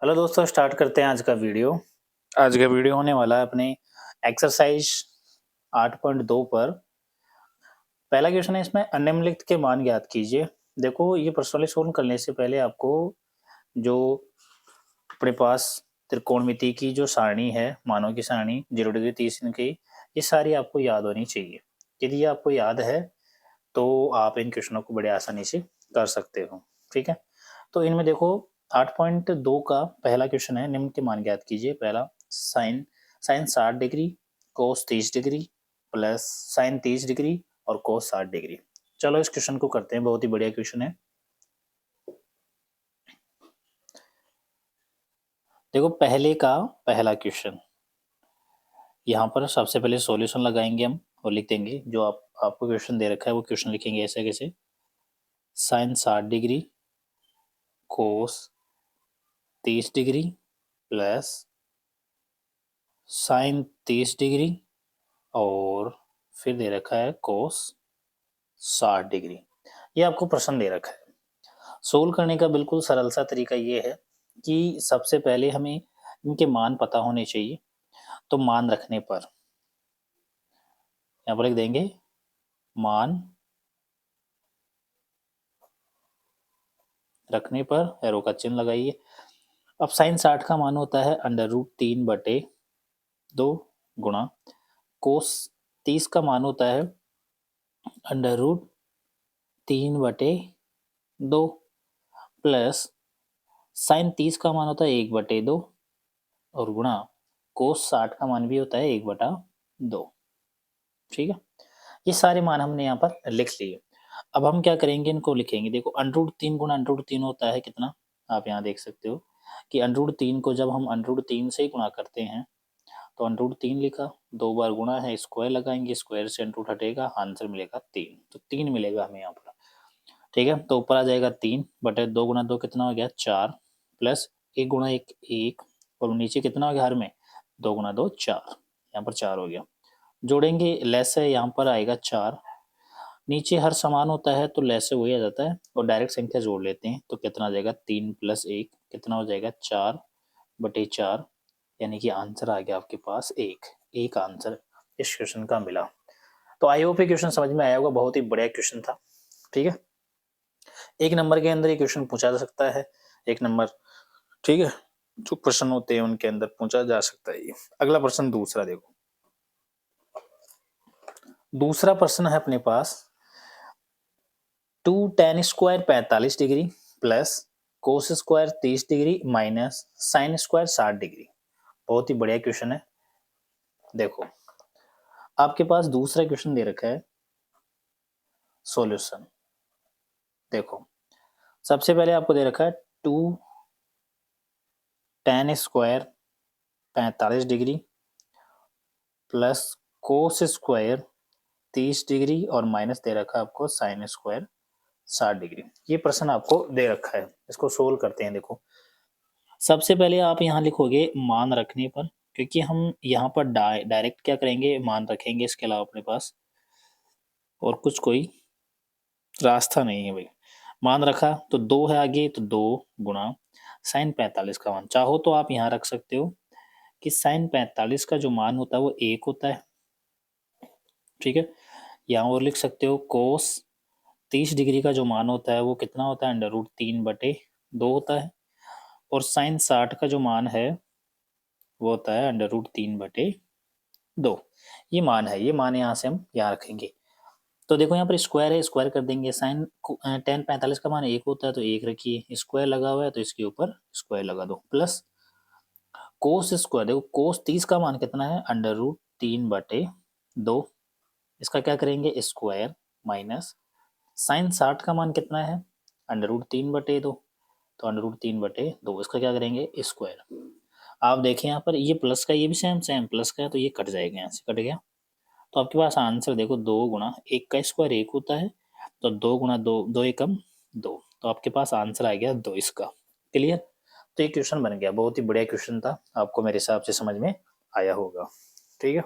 Hello दोस्तों, start करते हैं आज का वीडियो। आज का वीडियो होने वाला है अपने एक्सरसाइज 8.2 पर। पहला क्वेश्चन है इसमें, अनिम्नलिखित के मान ज्ञात कीजिए। देखो, ये पर्सनली सोल्व करने से पहले आपको जो अपने पास त्रिकोणमिति की जो सारणी है, मानों की सारणी 0 डिग्री 30 दिन की, ये सारी आपको याद होनी चाहिए। यदि ये आपको याद है तो आप इन क्वेश्चनों को बड़े आसानी से कर सकते हो। ठीक है, तो इनमें देखो 8.2 का पहला क्वेश्चन है, निम्न के मान ज्ञात कीजिए। पहला, sine sine 60 degree cos 30 degree plus sine 30 degree और कोस 60 डिग्री। चलो इस क्वेश्चन को करते हैं, बहुत ही बढ़िया क्वेश्चन है। देखो, पहले का पहला क्वेश्चन, यहाँ पर सबसे पहले सॉल्यूशन लगाएंगे हम और लिख देंगे जो आपको क्वेश्चन दे रखा है, वो क्वेश्चन लिखेंगे ऐसे कैसे। Sine 60 degree cos 30 degree plus sine 30 degree और फिर दे रखा है कोस 60 डिग्री। ये आपको प्रश्न दे रखा है। सोल्व करने का बिल्कुल सरल सा तरीका ये है कि सबसे पहले हमें इनके मान पता होने चाहिए। तो मान रखने पर यहाँ पर लिख देंगे मान रखने पर, एरो का चिन्ह लगाइए। अब साइन 60 का मान होता है √3/2 गुणा कोस 30 का मान होता है √3/2 प्लस साइन 30 का मान होता है 1/2 और गुणा कोस 60 का मान भी होता है 1/2। ठीक है, ये सारे मान हमने यहाँ पर लिख लिए। अब हम क्या करेंगे, इनको लिखेंगे। देखो, √3 गुणा √3 होता है कितना, आप यहाँ देख सकते हो कि √3 को जब हम √3 से ही गुणा करते हैं तो √3 लिखा, 2 बार गुणा है, स्क्वायर लगाएंगे, स्क्वायर से √ हटेगा, आंसर मिलेगा 3। तो 3 मिलेगा हमें यहाँ पर। ठीक है, तो ऊपर आ जाएगा 3/2 गुणा 2 कितना हो गया 4 प्लस 1 गुणा 1 1 और नीचे कितना हो गया हर में 2 गुणा 2 4, यहाँ पर 4 हो गया। जोड़ेंगे, लेस है यहाँ पर आएगा 4, नीचे हर समान होता है तो लेस से वही आ जाता है और डायरेक्ट संख्या जोड़ लेते हैं तो कितना आ जाएगा 3 + 1 कितना हो जाएगा 4/4, यानी कि आंसर आ गया आपके पास एक आंसर इस क्वेश्चन का मिला। तो आई होप ये क्वेश्चन समझ में आया होगा, बहुत ही बढ़िया क्वेश्चन था। ठीक है, 1 नंबर के अंदर ये क्वेश्चन पूछा जा सकता है, 1 नंबर। ठीक है, जो प्रश्न होते हैं उनके अंदर पूछा जा सकता है ये। अगला प्रश्न दूसरा देखो, दूसरा प्रश्न है अपने पास 2 tan square 45 degree plus cos square 30 degree minus sine square 60 degree. बहुत ही बढ़िया क्वेश्चन है। देखो, आपके पास दूसरा क्वेश्चन दे रखा है, सॉल्यूशन। देखो, सबसे पहले आपको दे रखा है 2 tan square 45 degree plus cos square 30 degree और माइनस दे रखा है आपको साइन स्क्वायर 60 डिग्री। ये प्रश्न आपको दे रखा है, इसको सोल्व करते हैं। देखो, सबसे पहले आप यहाँ लिखोगे मान रखने पर, क्योंकि हम यहाँ पर डायरेक्ट क्या करेंगे, मान रखेंगे, इसके अलावा अपने पास और कुछ कोई रास्ता नहीं है भाई। मान रखा तो 2 है आगे, तो 2 गुणा साइन 45 का मान। चाहो तो आप यहाँ रख सकते हो कि साइन 45 का जो मान होता है वो 1 होता है। ठीक है, यहाँ और लिख सकते हो कोस 30 डिग्री का जो मान होता है वो कितना होता है √3/2 होता है और साइन 60 का जो मान है वो होता है √3/2। ये मान है, ये मान यहाँ से हम यहाँ रखेंगे। तो देखो, यहाँ पर स्क्वायर है, स्क्वायर कर देंगे। साइन tan 45 का मान 1 होता है तो 1 रखिए, स्क्वायर लगा हुआ है तो इसके ऊपर स्क्वायर लगा दो, प्लस कोस स्क्वायर। देखो, कोस 30 का मान कितना है √3/2, इसका क्या करेंगे स्क्वायर, माइनस साइन 60 का मान कितना है √3/2, तो √3/2 इसका क्या करेंगे स्क्वायर। आप देखें यहाँ पर ये प्लस का, ये भी सेम सेम प्लस का है तो ये कट जाएगा, यहाँ से कट गया। तो आपके पास आंसर देखो 2 गुणा 1 का स्क्वायर 1 होता है तो 2 गुणा 2, 2 एकम 2, तो आपके पास आंसर आ गया 2 इसका। क्लियर, तो ये क्वेश्चन बन गया, बहुत ही बढ़िया क्वेश्चन था, आपको मेरे हिसाब से समझ में आया होगा। ठीक है,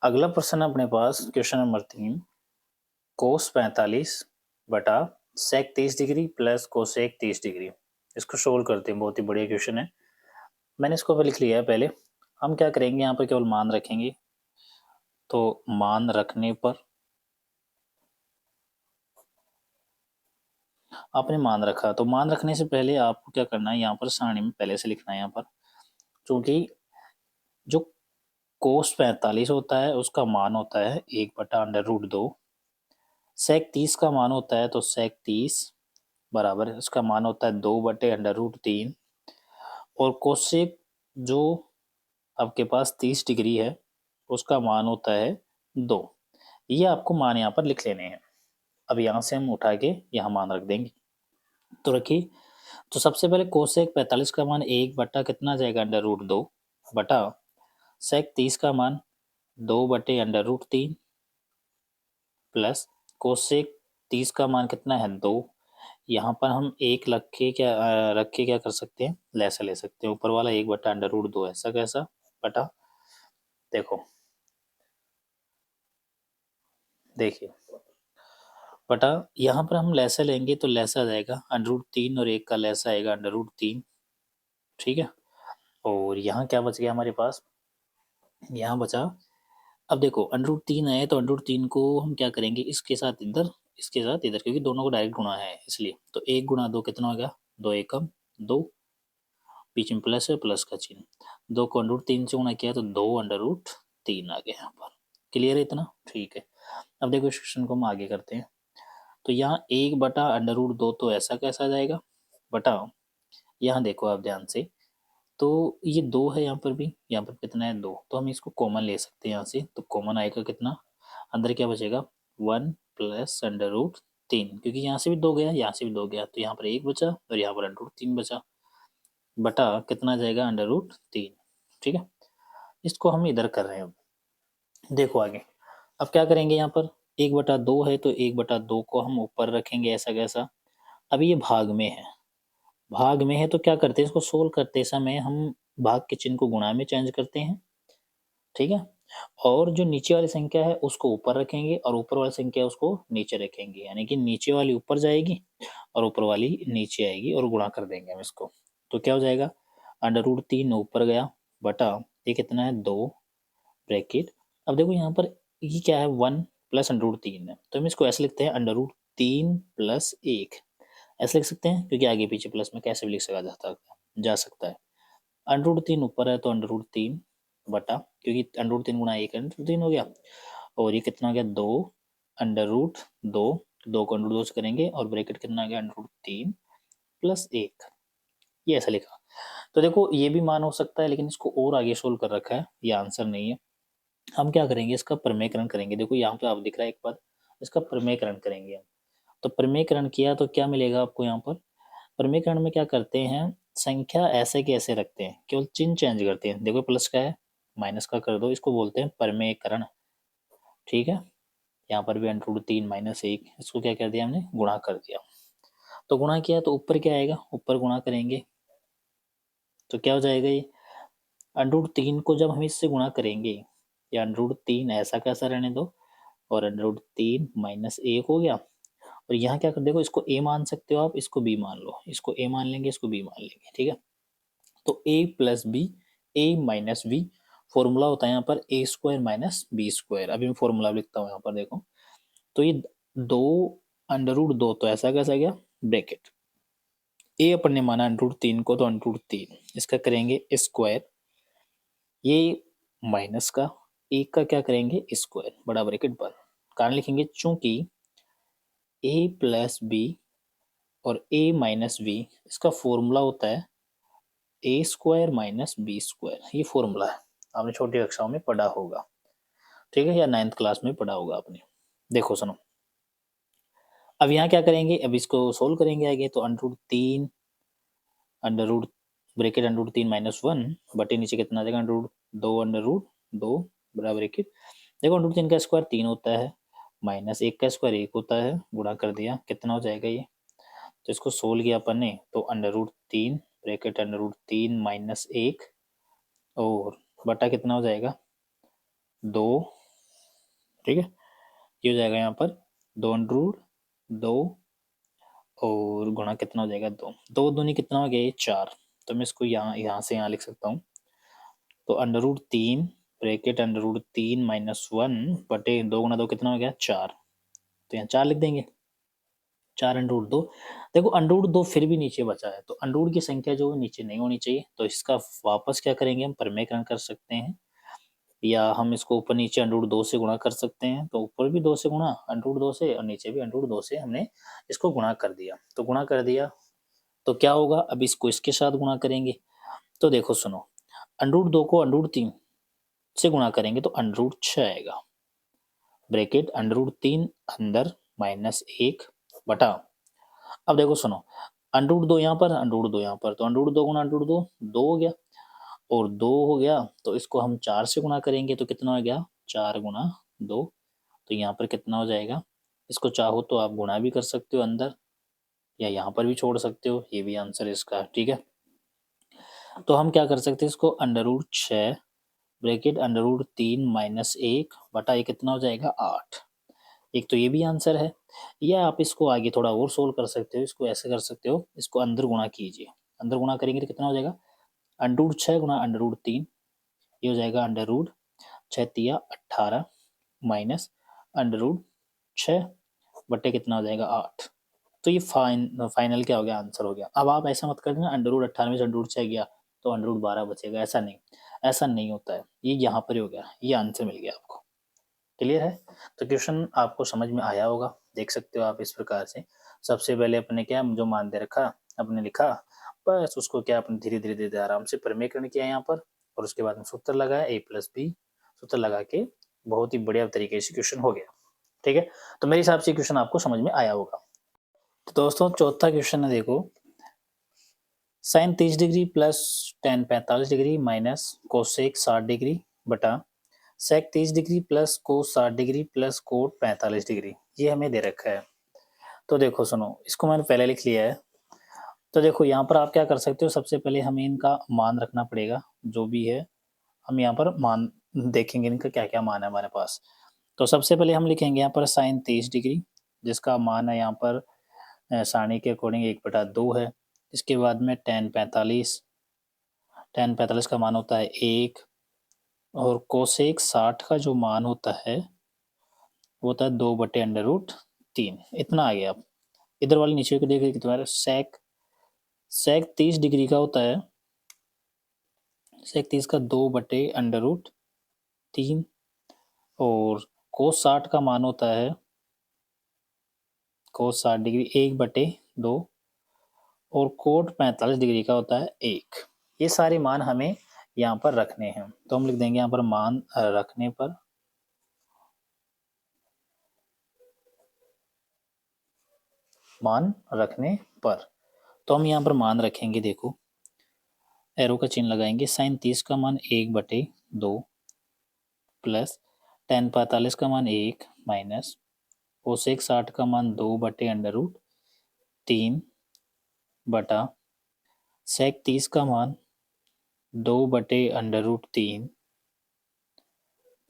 अगला प्रश्न अपने पास क्वेश्चन नंबर 3, कोस 45 बटा सेक 30 डिग्री प्लस कोसेक 30 डिग्री। इसको सोल्व करते हैं, बहुत ही बढ़िया क्वेश्चन है। मैंने इसको लिख लिया है पहले। हम क्या करेंगे यहाँ पर केवल मान रखेंगे, तो मान रखने पर आपने मान रखा, तो मान रखने से पहले आपको क्या करना है, यहाँ पर सारणी में पहले से लिखना है यहाँ पर, क्योंकि जो कोस 45 होता है उसका मान होता है 1/√2। सेक 30 का मान होता है, तो सेक 30 बराबर उसका मान होता है 2/√3। और कोसेक जो आपके पास 30 डिग्री है उसका मान होता है 2। ये आपको मान यहाँ पर लिख लेने हैं। अब यहाँ से हम उठा के यहाँ मान रख देंगे, तो रखिए। तो सबसे पहले कोसेक 45 का मान 1 बटा कितना जाएगा, √2 बटा सेक 30 का मान 2/√3 प्लस कोसेक 30 का मान कितना है 2। यहाँ पर हम एक रख के क्या कर सकते हैं, लैसा ले सकते हैं। ऊपर वाला 1/√2 ऐसा कैसा बटा, देखो देखिए बटा, यहाँ पर हम लैसा लेंगे तो लैसा आ जाएगा √3 और 1 का लैसा आएगा √3। ठीक है। और यहाँ क्या बच गया हमारे पास, यहाँ बचा, अब देखो √3 है तो √3 को हम क्या करेंगे, इसके साथ इधर, इसके साथ इधर, क्योंकि दोनों को डायरेक्ट गुणा है इसलिए। तो 1 × 2 कितना हो गया, 2 एकम 2, बीच में प्लस है, प्लस का चिन्ह, 2 को √3 से गुणा किया तो 2/√3 आ गया यहाँ पर। क्लियर है इतना, ठीक है। अब देखो इस क्वेश्चन को हम आगे करते हैं। तो यहाँ 1/√2 तो ऐसा कैसा आ जाएगा बटा, यहाँ देखो आप ध्यान से, तो ये 2 है यहाँ पर भी, यहाँ पर कितना है 2, तो हम इसको कॉमन ले सकते हैं यहाँ से। तो कॉमन आएगा कितना, अंदर क्या बचेगा 1 + √3, क्योंकि यहाँ से भी 2 गया, यहाँ से भी 2 गया, तो यहाँ पर 1 बचा और यहाँ पर √3 बचा, बटा कितना जाएगा √3। ठीक है। इसको हम इधर कर रहे हैं। देखो आगे, अब क्या करेंगे, यहाँ पर 1/2 है तो 1/2 को हम ऊपर रखेंगे ऐसा कैसा। अब ये भाग में है, भाग में है तो क्या करते हैं, इसको सोल्व करते समय हम भाग के चिन्ह को गुणा में चेंज करते हैं। ठीक है। और जो नीचे वाली संख्या है उसको ऊपर रखेंगे और ऊपर वाली संख्या उसको नीचे रखेंगे, यानी कि नीचे वाली ऊपर जाएगी और ऊपर वाली नीचे आएगी और गुणा कर देंगे हम इसको। तो क्या हो जाएगा, √3 ऊपर गया बटा ये कितना है 2 ब्रैकेट। अब देखो यहाँ पर ये क्या है 1 + √3 है, तो हम इसको ऐसे लिखते हैं √3 + 1, ऐसे लिख सकते हैं, क्योंकि आगे पीछे प्लस में कैसे भी लिख सका जा सकता है। √3 ऊपर है तो √3 बटा, क्योंकि √3 × 1 √3 हो गया, और ये कितना हो गया 2 √2, 2 को √2 से करेंगे और ब्रैकेट कितना आ गया √3 + 1, ये ऐसा लिखा। तो देखो ये भी मान हो सकता है, लेकिन इसको और आगे सोल्व कर रखा है, ये आंसर नहीं है। हम क्या करेंगे, इसका प्रमेयकरण करेंगे। देखो यहाँ पे आप दिख रहा है एक बार, इसका प्रमेयकरण करेंगे हम। तो प्रमेयकरण किया तो क्या मिलेगा आपको, यहाँ पर प्रमेयकरण में क्या करते हैं, संख्या ऐसे के ऐसे रखते हैं, केवल चिन्ह चेंज करते हैं। देखो प्लस का है माइनस का कर दो, इसको बोलते हैं प्रमेयकरण। ठीक है। यहाँ पर भी √3 - 1, इसको क्या कर दिया हमने, गुणा कर दिया। तो गुणा किया तो ऊपर क्या आएगा, ऊपर गुणा करेंगे तो क्या हो जाएगा, ये √3 को जब हम इससे गुणा करेंगे, या √3 ऐसा कैसा रहने दो, और √3 - 1 हो गया। और यहाँ क्या कर, देखो इसको a मान सकते हो आप, इसको b मान लो, इसको a मान लेंगे, इसको b मान लेंगे। ठीक है। तो a + b, a - b, formula होता है यहाँ पर a² - b²। अभी मैं फॉर्मूला लिखता हूँ यहाँ पर, देखो तो ये 2 √2 तो ऐसा कैसा गया ब्रैकेट, a अपन ने माना √3 को, तो √3 इसका करेंगे स्क्वायर, ये माइनस का, एक का क्या करेंगे स्क्वायर, बड़ा ब्रैकेट बंद, कारण लिखेंगे चूंकि a + b और a - b इसका फॉर्मूला होता है a² - b²। ये फॉर्मूला है, आपने छोटी कक्षाओं में पढ़ा होगा। ठीक है, या 9th क्लास में पढ़ा होगा आपने। देखो सुनो, अब यहाँ क्या करेंगे, अब इसको सोल्व करेंगे आगे, तो √3 अंडर ब्रैकेट √3 - 1 बटे नीचे कितना आ जाएगा √2 बड़ा ब्रैकेट। देखो √3 का स्क्वायर 3 होता है, -1 का स्क्वायर 1 होता है, गुणा कर दिया कितना हो जाएगा ये। तो इसको सोल्व किया अपन ने, तो √3 ब्रैकेट √3 - 1 और बटा कितना हो जाएगा 2। ठीक है, ये हो जाएगा यहाँ पर 2 और गुणा कितना हो जाएगा 2, 2 दूनी कितना हो गया ये 4, तो मैं इसको यहाँ से यहाँ लिख सकता हूँ। तो √3 ब्रैकेट √3 माइनस 1 बटे 2 गुना 2 कितना हो गया 4। तो यहाँ 4 लिख देंगे। 4 √2। देखो √2 फिर भी नीचे बचा है, तो अंडरूट की संख्या जो है नीचे नहीं होनी चाहिए, तो इसका वापस क्या करेंगे हम परिमेयकरण कर सकते हैं, या हम इसको ऊपर नीचे √2 से गुणा कर सकते हैं। तो ऊपर भी 2 से गुणा √2 से और नीचे भी √2 से हमने इसको गुणा कर दिया। तो गुणा कर दिया तो क्या होगा, अब इसको इसके साथ गुणा करेंगे। तो देखो सुनो, √2 को √3 से गुणा करेंगे तो √6 आएगा। ब्रैकेट √3 अंदर माइनस 1 बटा, अब देखो सुनो, √2 यहाँ पर √2 यहाँ पर, तो √2 गुणा √2 2 हो गया, और 2 हो गया तो इसको हम 4 से गुणा करेंगे तो कितना हो गया 4 गुणा 2। तो यहाँ पर कितना हो जाएगा, इसको चाहो तो आप गुणा भी कर सकते हो अंदर, या यहाँ पर भी छोड़ सकते हो, ये भी आंसर इसका। ठीक है, तो हम क्या कर सकते हैं, इसको √6 ब्रैकेट √3 माइनस 1 बटा ये कितना हो जाएगा 8। एक तो ये भी आंसर है, या आप इसको आगे थोड़ा और सोल्व कर सकते हो, इसको ऐसे कर सकते हो, इसको अंदर गुणा कीजिए। अंदर गुणा करेंगे तो कितना हो जाएगा, √6 गुणा √3, ये हो जाएगा √6 18 माइनस √6 बटे कितना हो जाएगा 8। तो ये फाइनल क्या हो गया, आंसर हो गया। अब आप ऐसा मत कर देना √18 में से √6 गया तो √12 बचेगा, ऐसा नहीं होता है, ये यहाँ पर ही हो गया, ये आंसर मिल गया आपको। क्लियर है? तो क्वेश्चन आपको समझ में आया होगा, देख सकते हो आप इस प्रकार से। सबसे पहले अपने क्या जो मान दे रखा अपने लिखा, बस उसको क्या अपने धीरे धीरे धीरे आराम से परिमेयकरण किया यहाँ पर, और उसके बाद में सूत्र लगाया a+b, सूत्र लगा के बहुत ही बढ़िया तरीके से क्वेश्चन हो गया। ठीक है, तो मेरे हिसाब से क्वेश्चन आपको समझ में आया होगा। तो दोस्तों चौथा क्वेश्चन है, देखो sin 30 degree plus tan 45 degree minus cosec 60 degree बटा sec 30 डिग्री प्लस कोस 60 डिग्री प्लस कोट 45 डिग्री, ये हमें दे रखा है। तो देखो सुनो, इसको मैंने पहले लिख लिया है। तो देखो यहाँ पर आप क्या कर सकते हो, सबसे पहले हमें इनका मान रखना पड़ेगा, जो भी है हम यहाँ पर मान देखेंगे इनका क्या क्या मान है हमारे पास। तो सबसे पहले हम लिखेंगे यहाँ पर sin 30 डिग्री, जिसका मान है यहाँ पर सारणी के अकॉर्डिंग 1/2 है। इसके बाद में tan 45 का मान होता है 1, और कोसेक 60 का जो मान होता है वो होता है 2/√3। इतना आ गया। अब इधर वाले नीचे को देखिए तुम्हारा सेक 30 डिग्री का होता है, सेक 30 का 2/√3, और कोस 60 का मान होता है, कोस 60 डिग्री 1/2, और कोट 45 डिग्री का होता है 1। ये सारे मान हमें यहाँ पर रखने हैं, तो हम लिख देंगे यहाँ पर मान रखने पर, मान रखने पर, तो हम यहाँ पर मान रखेंगे। देखो एरो का चिन्ह लगाएंगे, sin 30 का मान 1/2 प्लस tan 45 का मान 1 माइनस कोसेक 60 का मान 2/√3 बटा सेक 30 का मान 2/√3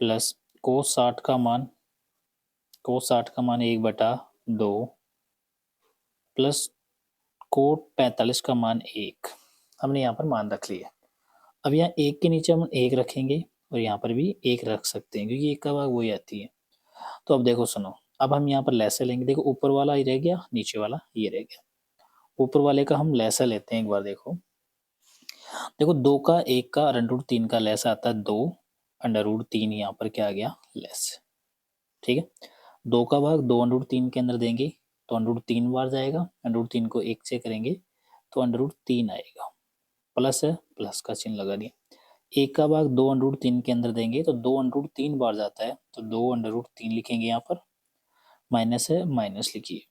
प्लस कोस 60 का मान 1/2 प्लस कोट 45 का मान 1। हमने यहाँ पर मान रख लिया। अब यहाँ 1 के नीचे हम 1 रखेंगे, और यहाँ पर भी 1 रख सकते हैं, क्योंकि 1 का भाग वही आती है। तो अब देखो सुनो, अब हम यहाँ पर लैसा लेंगे। देखो ऊपर वाला ये रह गया, नीचे वाला ये रह गया। ऊपर वाले का हम लैसा लेते हैं एक बार। देखो 2 का 1 का √3 का लैसा आता है 2, √3 यहाँ पर क्या आ गया लेस। ठीक है, 2 का भाग 2 √3 के अंदर देंगे तो √3 बार जाएगा, √3 को 1 से करेंगे तो √3 आएगा, प्लस है, प्लस का चिन्ह लगा दिया। 1 का भाग 2 √3 के अंदर देंगे तो 2 √3 बार जाता है, तो 2 √3 लिखेंगे यहाँ पर, माइनस है, माइनस लिखिए।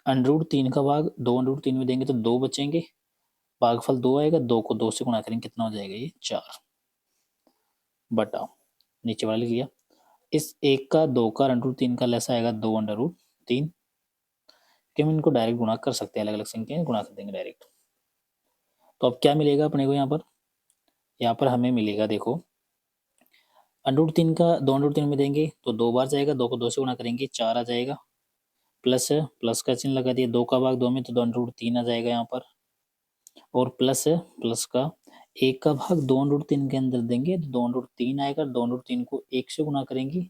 √3 का भाग 2 √3 में देंगे तो 2 बचेंगे, भागफल 2 आएगा, 2 को 2 से गुणा करेंगे कितना हो जाएगा ये 4 बटा, नीचे वाला लिख लिया। इस 1 का 2 का √3 का लैसा आएगा 2 √3, कि हम इनको डायरेक्ट गुणा कर सकते हैं, अलग अलग संख्या गुणा कर देंगे डायरेक्ट। तो अब क्या मिलेगा अपने को यहाँ पर हमें मिलेगा, देखो √3 का 2 √3 में देंगे तो 2 बार जाएगा, 2 को 2 से गुणा करेंगे 4 आ जाएगा, प्लस है, प्लस का चिन्ह लगा दिया। 2 का भाग 2 में तो 2 √3 आ जाएगा यहाँ पर, और प्लस है, प्लस का 1 का भाग 2√3 के अंदर देंगे तो 2√3 आएगा। 2√3 को 1 से गुना करेंगे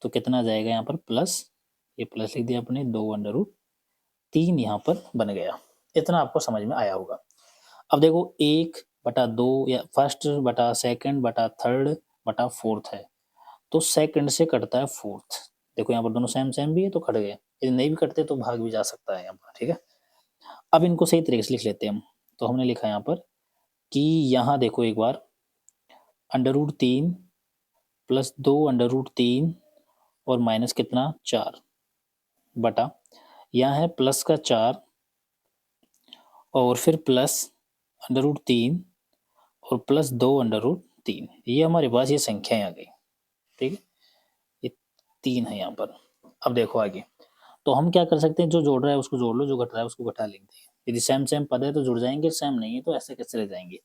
तो कितना जाएगा यहाँ पर प्लस, ये प्लस लिख दिया अपने 2√3 यहाँ पर बन गया। इतना आपको समझ में आया होगा। अब देखो 1/2 या फर्स्ट बटा सेकंड बटा थर्ड बटा फोर्थ है, तो सेकंड से कटता है फोर्थ। देखो यहाँ पर दोनों सेम सेम भी है तो कट गए, यदि नहीं भी कटते तो भाग भी जा सकता है यहाँ पर, ठीक है। अब इनको सही तरीके से लिख लेते हैं हम। तो हमने लिखा यहाँ पर कि यहाँ देखो एक बार √3 प्लस 2√3 और माइनस कितना 4 बटा, यहाँ है प्लस का 4 और फिर प्लस √3 और प्लस 2√3, ये हमारे पास ये संख्याएं आ गई, ठीक है। ये 3 है यहाँ पर। अब देखो आगे, तो हम क्या कर सकते हैं, जो जोड़ रहा है उसको जोड़ लो, जो घट रहा है उसको घटा लेंगे। यदि सेम सेम पद है तो जुड़ जाएंगे, सेम नहीं है तो ऐसे कैसे रह जाएंगे।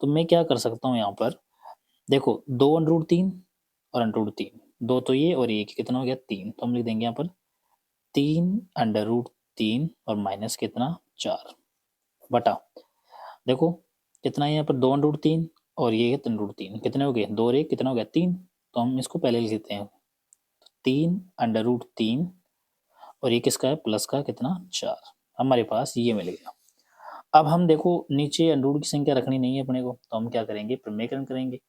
तो मैं क्या कर सकता हूँ यहाँ पर, देखो 2√3 और √3, 2 तो ये और ये कितना हो गया 3, तो हम लिख देंगे यहाँ पर 3√3 और माइनस कितना 4 बटा, देखो कितना है यहाँ पर 2√3 और ये 3√3, कितने हो गए 2 और 1 कितना हो गया 3, तो हम इसको पहले लिख देते हैं 3√3 और ये किसका है प्लस का कितना 4, हमारे पास ये मिल गया। अब हम देखो नीचे अंडरूट की संख्या रखनी नहीं है अपने को, तो हम क्या करेंगे प्रमेयकरण करेंगे।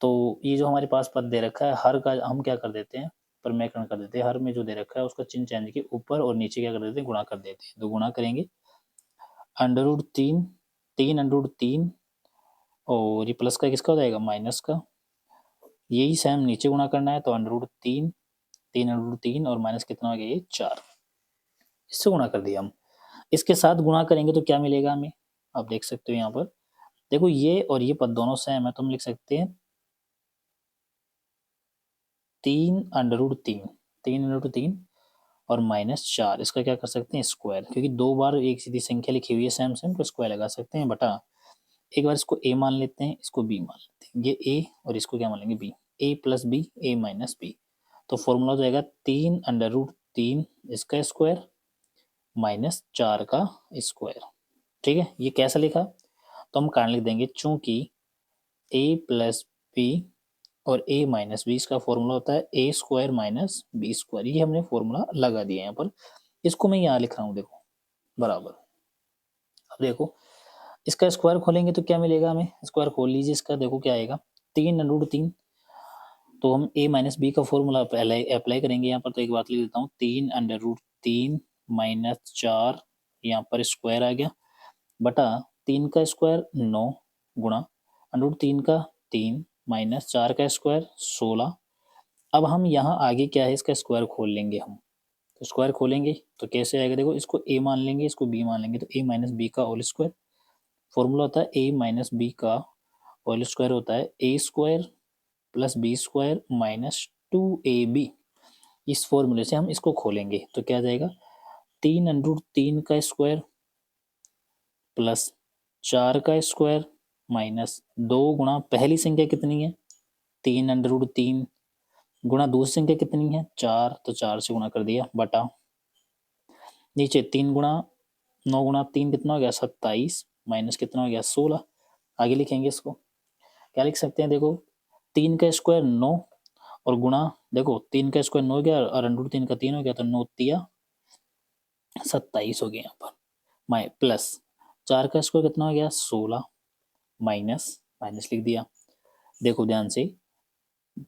तो ये जो हमारे पास पद दे रखा है हर का हम क्या कर देते हैं प्रमेयकरण कर देते हैं। हर में जो दे रखा है उसका चिन्ह चेंज के ऊपर और नीचे क्या कर देते हैं गुणा कर देते हैं। तो गुणा करेंगे √3, 3√3 और ये प्लस का किसका हो जाएगा माइनस का, यही सेम नीचे गुणा करना है तो √3, 3√3 और माइनस कितना हो गया ये 4, इससे गुणा कर दिया हम। इसके साथ गुणा करेंगे तो क्या मिलेगा हमें, आप देख सकते हो यहाँ पर, देखो ये और ये पद दोनों सेम है तो हम लिख सकते हैं 3√3, 3√3 और माइनस 4, इसका क्या कर सकते हैं स्क्वायर, क्योंकि 2 बार एक सीधी संख्या लिखी हुई है सेम सेम तो स्क्वायर लगा सकते हैं बटा, एक बार इसको a मान लेते हैं इसको b मान लेते हैं, ये a और इसको क्या मान लेंगे b, a plus B a minus B, तो फॉर्मूला हो जाएगा 3√3 इसका स्क्वायर माइनस 4 का स्क्वायर, ठीक है। ये कैसा लिखा, तो हम कारण लिख देंगे चूंकि a प्लस बी और a माइनस बी इसका फॉर्मूला होता है a square minus B square, ये हमने फॉर्मूला लगा दिया यहाँ पर। इसको मैं यहाँ लिख रहा हूँ देखो बराबर। अब देखो इसका स्क्वायर खोलेंगे तो क्या मिलेगा हमें, स्क्वायर खोल लीजिए इसका, देखो क्या आएगा 3√3, तो हम a माइनस बी का फॉर्मूला अप्लाई करेंगे यहाँ पर। तो एक बात लिख देता हूँ 3√3 माइनस 4 यहाँ पर स्क्वायर आ गया बटा 3 का स्क्वायर 9 गुणा √3 का 3 माइनस 4 का स्क्वायर 16। अब हम यहाँ आगे क्या है इसका स्क्वायर खोल लेंगे हम, तो स्क्वायर खोलेंगे तो कैसे आएगा, देखो इसको a मान लेंगे इसको b मान लेंगे तो a माइनस बी का होल स्क्वायर, फॉर्मूला होता है a माइनस बी का होल स्क्वायर होता है a square plus B square minus 2ab। इस फॉर्मूले से हम इसको खोलेंगे तो क्या जाएगा 3√3 का स्क्वायर प्लस 4 का स्क्वायर माइनस 2 गुणा पहली संख्या कितनी है 3√3 गुणा दूसरी संख्या कितनी है 4, तो 4 से गुणा कर दिया बटा नीचे 3 गुणा 9 गुणा 3 कितना हो गया 27 माइनस कितना हो गया 16। आगे लिखेंगे इसको, क्या लिख सकते हैं, देखो 3 का स्क्वायर 9 और गुणा, देखो 3 का स्क्वायर 9 हो गया और √3 का 3 हो गया तो 9 तिया 27 हो गया यहाँ पर, माइ प्लस 4 का स्क्वायर कितना हो गया 16 माइनस माइनस लिख दिया। देखो ध्यान से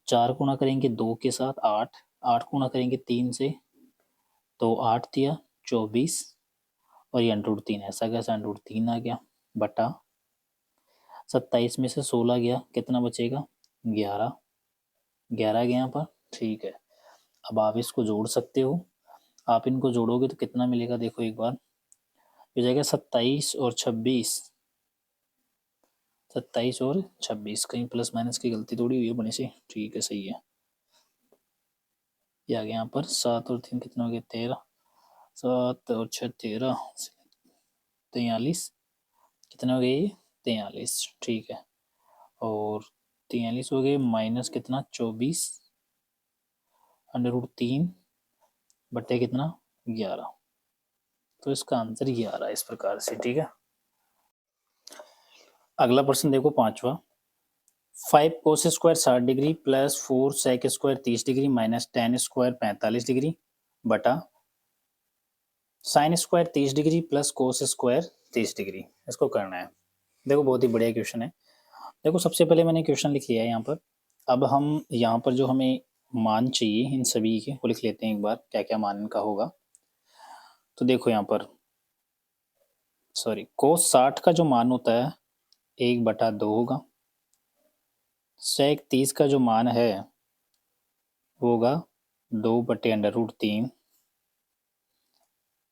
4 गुणा करेंगे 2 के साथ 8, 8 गुणा करेंगे 3 से तो 8 तिया 24 और ये √3 ऐसा कैसा √3 आ गया बटा 27 में से 16 गया कितना बचेगा 11, 11 गया यहाँ पर, ठीक है। अब आप इसको जोड़ सकते हो, आप इनको जोड़ोगे तो कितना मिलेगा, देखो एक बार हो जाएगा 27 और 26, 27 और 26, कहीं प्लस माइनस की गलती थोड़ी हुई है बने से, ठीक है सही है। ये आ गया यहाँ पर 7 और 3 कितना हो गया 13, 7 और 6 13, 43 कितने हो गए ये 43, ठीक है। और 43 हो गए माइनस कितना 24 √3 बटे कितना 11, तो इसका आंसर ये आ रहा है इस प्रकार से, ठीक है। अगला प्रश्न देखो 5वां, 5 cos square 60 degree plus 4 sec square 30 degree minus 10 square 45 degree बटा sine square 30 degree plus cos square 30 degree, इसको करना है। देखो बहुत ही बढ़िया क्वेश्चन है। देखो सबसे पहले मैंने क्वेश्चन लिख लिया है यहाँ पर। अब हम यहाँ पर जो हमें मान चाहिए इन सभी के वो लिख लेते हैं एक बार, क्या क्या मान इनका होगा। तो देखो यहाँ पर कोस 60 का जो मान होता है 1/2 होगा। सेक 30 का जो मान है वो होगा 2/√3।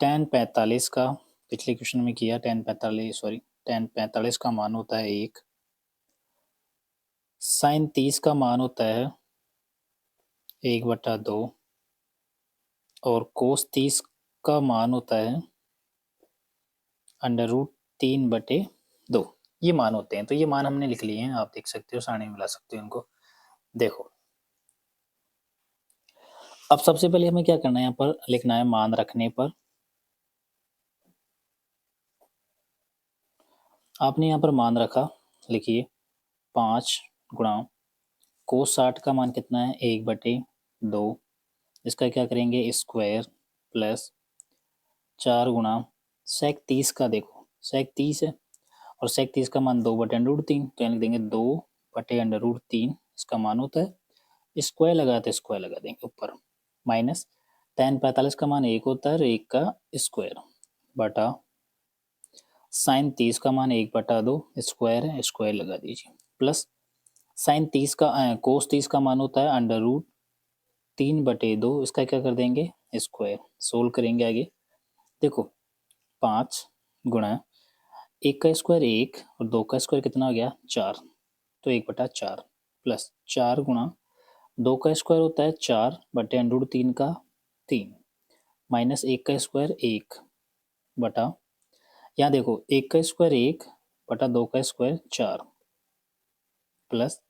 tan 45 का पिछले क्वेश्चन में किया, tan 45 का मान होता है 1। साइन 30 का मान होता है 1/2 और कोस 30 का मान होता है √3/2। ये मान होते हैं। तो ये मान हमने लिख लिए हैं, आप देख सकते हो, सारणी में मिला सकते हो इनको। देखो अब सबसे पहले हमें क्या करना है, यहाँ पर लिखना है मान रखने पर। आपने यहाँ पर मान रखा, लिखिए 5 गुणा कोस 60 का मान कितना है 1/2, इसका क्या करेंगे स्क्वायर प्लस 4 गुणा सेक 30 का, देखो सेक 30 है और सेक 30 का मान 2/√3, तो यहाँ लिख देंगे 2/√3 इसका मान होता है। स्क्वायर लगा तो स्क्वायर लगा देंगे ऊपर, माइनस tan 45 का मान 1 होता है और 1 का स्क्वायर बटा साइन 30 का मान 1/2 स्क्वायर है, स्क्वायर लगा दीजिए, प्लस साइन 30 का कोस 30 का मान होता है √3/2, इसका क्या कर देंगे स्क्वायर। सोल्व करेंगे आगे। देखो 5 गुणा 1 का स्क्वायर 1 और 2 का स्क्वायर कितना हो गया 4, तो 1/4 प्लस 4 गुणा 2 का स्क्वायर होता है 4/√3 का 3 माइनस 1 का स्क्वायर 1 बटा, यहाँ देखो 1 का स्क्वायर 1 बटा 2 का स्क्वायर 4 प्लस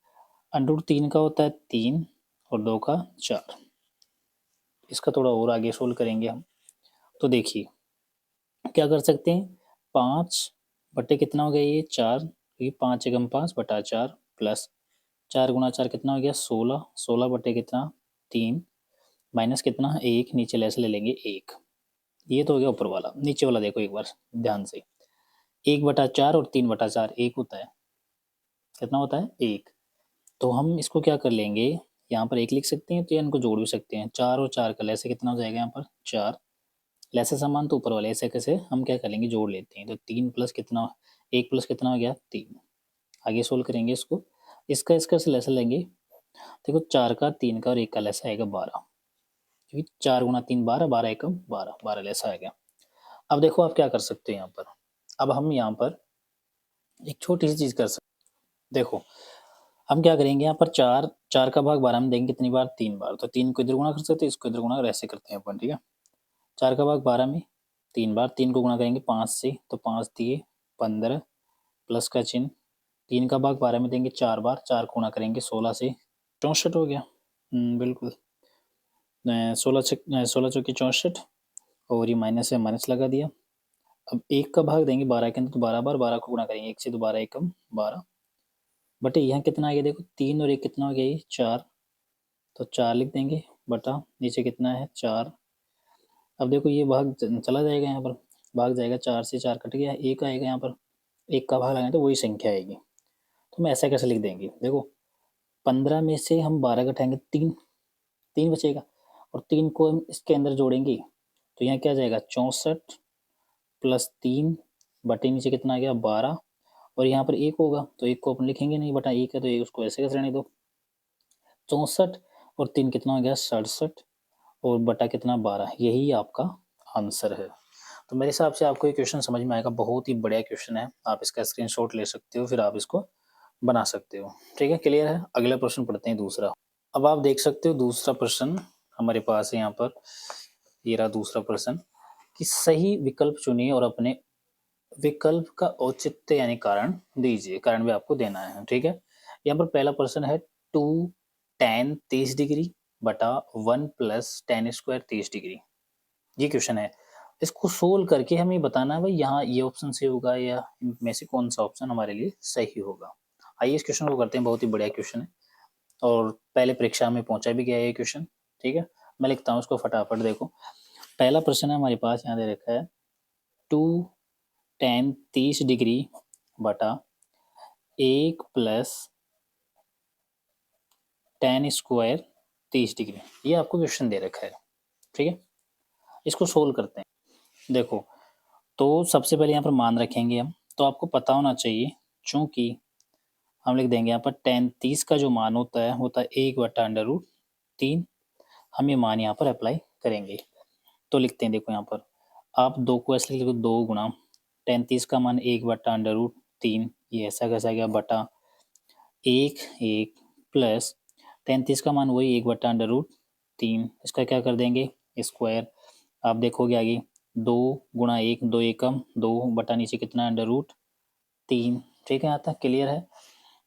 √3 का होता है 3 और 2 का 4। इसका थोड़ा और आगे सोल्व करेंगे हम। तो देखिए क्या कर सकते हैं, 5 बटे कितना हो गया ये 4, ये 5 एकम 5 बटा 4 प्लस 4 गुणा 4 कितना हो गया 16, 16 बटे कितना 3 माइनस कितना 1, नीचे ऐसे ले लेंगे 1। ये तो हो गया ऊपर वाला। नीचे वाला देखो एक बार ध्यान से, 1/4 और 3/4 1 होता है, कितना होता है 1। तो हम इसको क्या कर लेंगे, यहाँ पर 1 लिख सकते हैं तो इनको जोड़ भी सकते हैं। 4 और 4 का लैसे कितना हो जाएगा यहाँ पर 4, लैसे समान तो ऊपर वाले, ऐसे कैसे हम क्या कर लेंगे जोड़ लेते हैं। तो 3 प्लस कितना 1 प्लस कितना हो गया 3। आगे सोल्व करेंगे इसको, इसका से लैसा लेंगे। देखो 4 का 3 का और 1 का लैसा आएगा 12, क्योंकि 4 गुणा 3 12, 12 एकम 12, 12 लैसा आएगा। अब देखो आप क्या कर सकते हो यहाँ पर, अब हम यहाँ पर एक छोटी सी चीज कर सकते। देखो हम क्या करेंगे, यहाँ पर 4 का भाग 12 में देंगे कितनी बार 3 बार, तो 3 को इधर गुणा कर सकते हैं, इसको इधर गुणा ऐसे करते हैं अपन, ठीक है। 4 का भाग 12 में 3 बार, 3 को गुणा करेंगे 5 से, तो 5 दिए 15 प्लस का चिन्ह, 3 का भाग 12 में देंगे 4 बार, 4 को गुणा करेंगे 16 से, 64 हो गया। बिल्कुल 16 चौकी 64 और ये माइनस है, माइनस लगा दिया। अब 1 का भाग देंगे 12 के अंदर, तो 12 बार, 12 को गुणा करेंगे 1 से, तो 12 एकम 12 बटे यहाँ कितना आ गया देखो 3 और 1 कितना हो गया ये 4, तो 4 लिख देंगे बटा नीचे कितना है 4। अब देखो ये भाग चला जाएगा, यहाँ पर भाग जाएगा, 4 से 4 कट गया, 1 आएगा यहाँ पर, 1 का भाग लगाएं तो वही संख्या आएगी। तो हम ऐसा कैसे लिख देंगे, देखो 15 में से हम 12 घटाएंगे 3 बचेगा, और 3 को हम इसके अंदर जोड़ेंगे तो यहाँ क्या जाएगा 64 प्लस 3 बटे नीचे कितना आ गया 12, और यहाँ पर 1 होगा तो 1 को अपन लिखेंगे नहीं, बटा 1 है तो 1 उसको ऐसे कैसे रहने दो। 64 और 3 कितना हो गया 67 और बटा कितना 12, यही आपका आंसर है। तो मेरे हिसाब से आपको ये क्वेश्चन समझ में आएगा, बहुत ही बढ़िया क्वेश्चन है, आप इसका स्क्रीनशॉट ले सकते हो, फिर आप इसको बना सकते हो। ठीक है, क्लियर है। अगला प्रश्न पढ़ते हैं दूसरा। अब आप देख सकते हो दूसरा प्रश्न हमारे पास है यहाँ पर, ये रहा दूसरा प्रश्न कि सही विकल्प चुनिए और अपने विकल्प का औचित्य यानी कारण दीजिए, कारण भी आपको देना है। ठीक है, यहाँ पर पहला प्रश्न है 2 tan 30 डिग्री बटा 1 प्लस tan स्क्वायर 30 डिग्री, ये क्वेश्चन है। इसको सोल्व करके हमें बताना है भाई यहाँ ये ऑप्शन से होगा या इनमें से कौन सा ऑप्शन हमारे लिए सही होगा। आइए इस क्वेश्चन को करते हैं, बहुत ही बढ़िया क्वेश्चन है और पहले परीक्षा में पहुंचा भी गया है ये क्वेश्चन। ठीक है, मैं लिखता हूँ उसको फटाफट। देखो पहला प्रश्न है हमारे पास, यहाँ दे रखा है 2 tan 30 डिग्री बटा 1 प्लस tan स्क्वायर 30 डिग्री, ये आपको क्वेश्चन दे रखा है। ठीक है, इसको सोल्व करते हैं। देखो तो सबसे पहले यहाँ पर मान रखेंगे हम, तो आपको पता होना चाहिए, चूंकि हम लिख देंगे यहाँ पर tan 30 का जो मान होता है 1/√3। हम ये मान यहाँ पर अप्लाई करेंगे, तो लिखते हैं। देखो यहाँ पर आप 2 को ऐसे लिखो, 2 गुणा tan 30 का मान 1/√3, ये ऐसा कैसा गया बटा 1 प्लस tan 30 का मान वही 1/√3, इसका क्या कर देंगे स्क्वायर। आप देखोगे आगे 2 गुणा 1, 2 एकम 2 बटा नीचे कितना √3। ठीक है, यहाँ तक क्लियर है।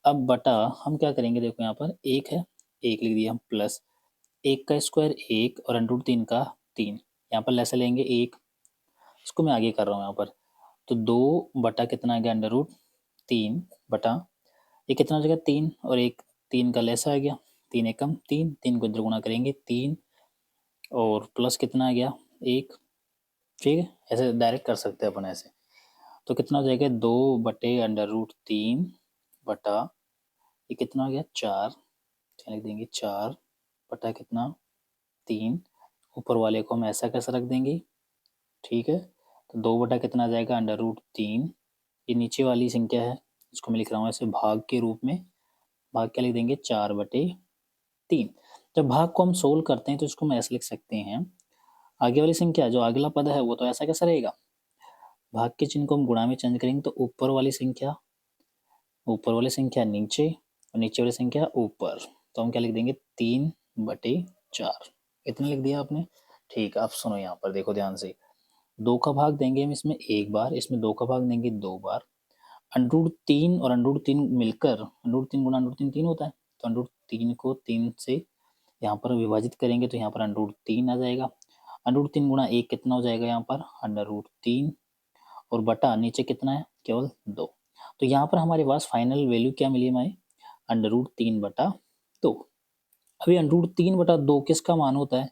अब बटा हम क्या करेंगे, देखो यहाँ पर 1 है, 1 लिख दिया हम, प्लस 1 का स्क्वायर 1 और √3 का 3, यहाँ पर लेसे लेंगे 1, इसको मैं आगे कर रहा हूँ यहाँ पर। तो 2 बटा कितना आ गया √3 बटा ये कितना हो जाएगा 3 और 1 3 का लेस आ गया, 3 एकम 3, 3 को इधर गुणा करेंगे 3 और प्लस कितना आ गया 1। ठीक है, ऐसे डायरेक्ट कर सकते हैं अपन ऐसे। तो कितना हो जाएगा 2/√3 बटा ये कितना हो गया 4, लिख देंगे 4 बटा कितना 3, ऊपर वाले को हम ऐसा कैसा रख देंगे। ठीक है, तो 2 बटा कितना आ जाएगा √3, ये नीचे वाली संख्या है, इसको मैं लिख रहा हूँ ऐसे भाग के रूप में। भाग क्या लिख देंगे 4/3। जब भाग को हम सोल्व करते हैं तो इसको हम ऐसे लिख सकते हैं, आगे वाली संख्या जो अगला पद है वो तो ऐसा कैसा रहेगा, भाग के चिन्ह को हम गुणा में चेंज करेंगे तो ऊपर वाली संख्या नीचे और नीचे वाली संख्या ऊपर, तो हम क्या लिख देंगे 3/4, इतना लिख दिया आपने। ठीक है, अब सुनो यहाँ पर देखो ध्यान से, 2 का भाग देंगे हम इसमें 1 बार, इसमें 2 का भाग देंगे 2 बार। √3 और √3 मिलकर √3 गुणा √3 3 होता है, तो √3 को 3 से यहाँ पर विभाजित करेंगे तो यहाँ पर √3 आ जाएगा। √3 गुणा 1 कितना हो जाएगा यहाँ पर √3 और बटा नीचे कितना है केवल 2, तो यहाँ पर हमारे पास फाइनल वैल्यू क्या मिली हमें √3/2। अभी √3/2 किसका मान होता है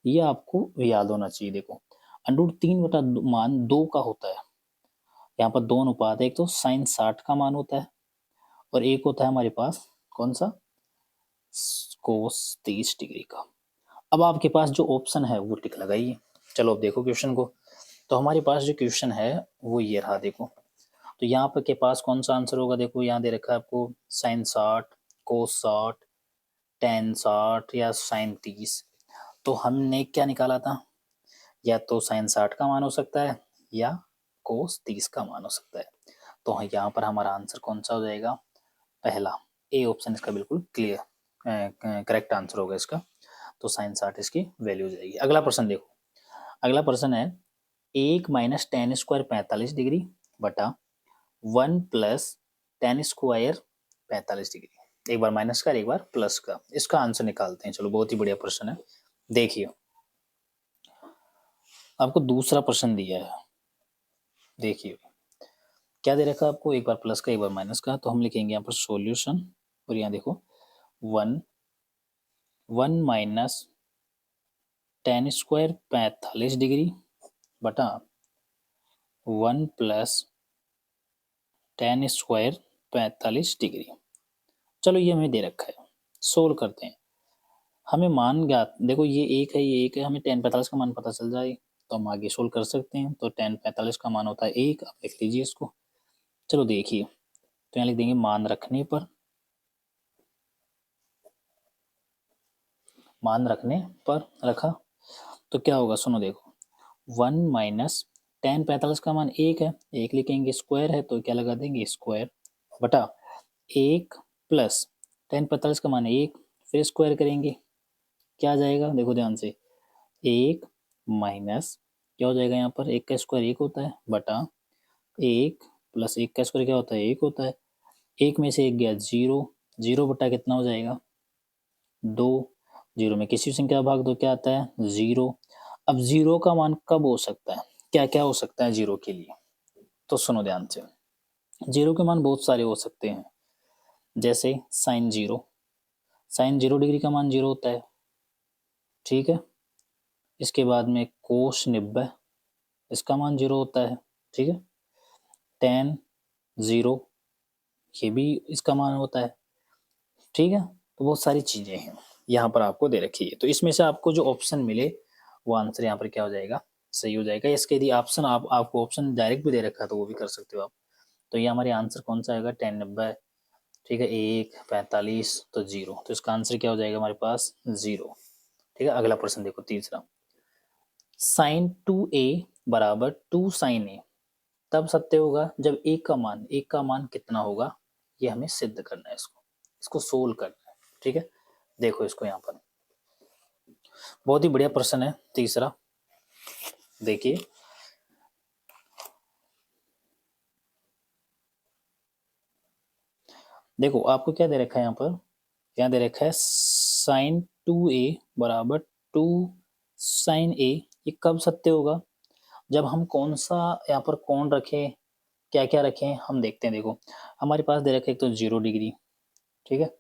ये आपको याद होना चाहिए। देखो √3/2 मान 2 का होता है, यहाँ पर 2 अनुपात है, एक तो sin 60 का मान होता है और एक होता है हमारे पास कौन सा cos 30 डिग्री का। अब आपके पास जो ऑप्शन है वो टिक लगाइए। चलो अब देखो क्वेश्चन को, तो हमारे पास जो क्वेश्चन है वो ये रहा। देखो तो यहाँ पर के पास कौन सा आंसर होगा, देखो यहाँ दे रखा है आपको sin 60, cos 60, tan 60 या sin 30। तो हमने क्या निकाला था, या तो sin 60 का मान हो सकता है या cos 30 का मान हो सकता है। तो यहाँ पर हमारा आंसर कौन सा हो जाएगा, पहला ए ऑप्शन इसका बिल्कुल क्लियर करेक्ट आंसर होगा इसका। तो sin 60 इसकी वैल्यू हो जाएगी। अगला प्रश्न देखो, अगला प्रश्न है 1 माइनस tan स्क्वायर 45 डिग्री बटा 1 प्लस tan स्क्वायर 45 डिग्री। एक बार माइनस का एक बार प्लस का, इसका आंसर निकालते हैं। चलो बहुत ही बढ़िया प्रश्न है। देखिए आपको दूसरा प्रश्न दिया है, देखिए क्या दे रखा है आपको, एक बार प्लस का एक बार माइनस का। तो हम लिखेंगे यहाँ पर सॉल्यूशन और यहाँ देखो 1 माइनस tan स्क्वायर 45 डिग्री बटा 1 प्लस tan स्क्वायर 45 डिग्री। चलो ये हमें दे रखा है, सोल्व करते हैं। हमें मान ज्ञात, देखो ये एक है ये एक है, हमें tan 45 का मान पता चल जाए तो हम आगे सोल्व कर सकते हैं। तो tan 45 का मान होता है 1, आप लिख लीजिए इसको। चलो देखिए, तो यहाँ लिख देंगे मान रखने पर, मान रखने पर रखा तो क्या होगा, सुनो देखो 1 माइनस tan 45 का मान 1 है, 1 लिखेंगे, स्क्वायर है तो क्या लगा देंगे स्क्वायर बटा 1 प्लस tan 45 का मान 1, फिर स्क्वायर करेंगे क्या आ जाएगा, देखो ध्यान से 1 माइनस क्या हो जाएगा यहाँ पर 1 का स्क्वायर 1 होता है बटा 1 प्लस 1 का स्क्वायर क्या होता है 1 होता है, 1 में से 1 गया 0, 0 बटा कितना हो जाएगा 2, 0 में किसी संख्या भाग दो क्या आता है 0। अब 0 का मान कब हो सकता है, क्या क्या हो सकता है जीरो के लिए, तो सुनो ध्यान से। जीरो के मान बहुत सारे हो सकते हैं, जैसे साइन जीरो, साइन 0 डिग्री का मान जीरो होता है, ठीक है। इसके बाद में कोस 90, इसका मान जीरो होता है, ठीक है। टेन जीरो, ये भी इसका मान होता है, ठीक है। तो बहुत सारी चीजें हैं यहाँ पर आपको दे रखी है, तो इसमें से आपको जो ऑप्शन मिले वो आंसर यहाँ पर क्या हो जाएगा, सही हो जाएगा। इसके यदि ऑप्शन आपको ऑप्शन डायरेक्ट भी दे रखा है तो वो भी कर सकते हो आप। तो ये हमारे आंसर कौन सा आएगा, 1090, ठीक है, 1 45 तो जीरो, तो इसका आंसर क्या हो जाएगा हमारे पास, जीरो, ठीक है। अगला प्रश्न देखो तीसरा, साइन 2a बराबर 2 साइन ए तब सत्य होगा जब एक का मान कितना होगा, ये हमें सिद्ध करना है, इसको सोल्व करना है, ठीक है। देखो इसको यहाँ पर बहुत ही बढ़िया प्रश्न है तीसरा, देखिए देखो आपको क्या दे रखा है यहाँ पर, क्या दे रखा है, साइन 2a बराबर 2 साइन ए, ये कब सत्य होगा, जब हम कौन सा यहाँ पर कौन रखें, क्या क्या रखें हम देखते हैं। देखो हमारे पास दे रखा है एक तो 0 डिग्री, ठीक है,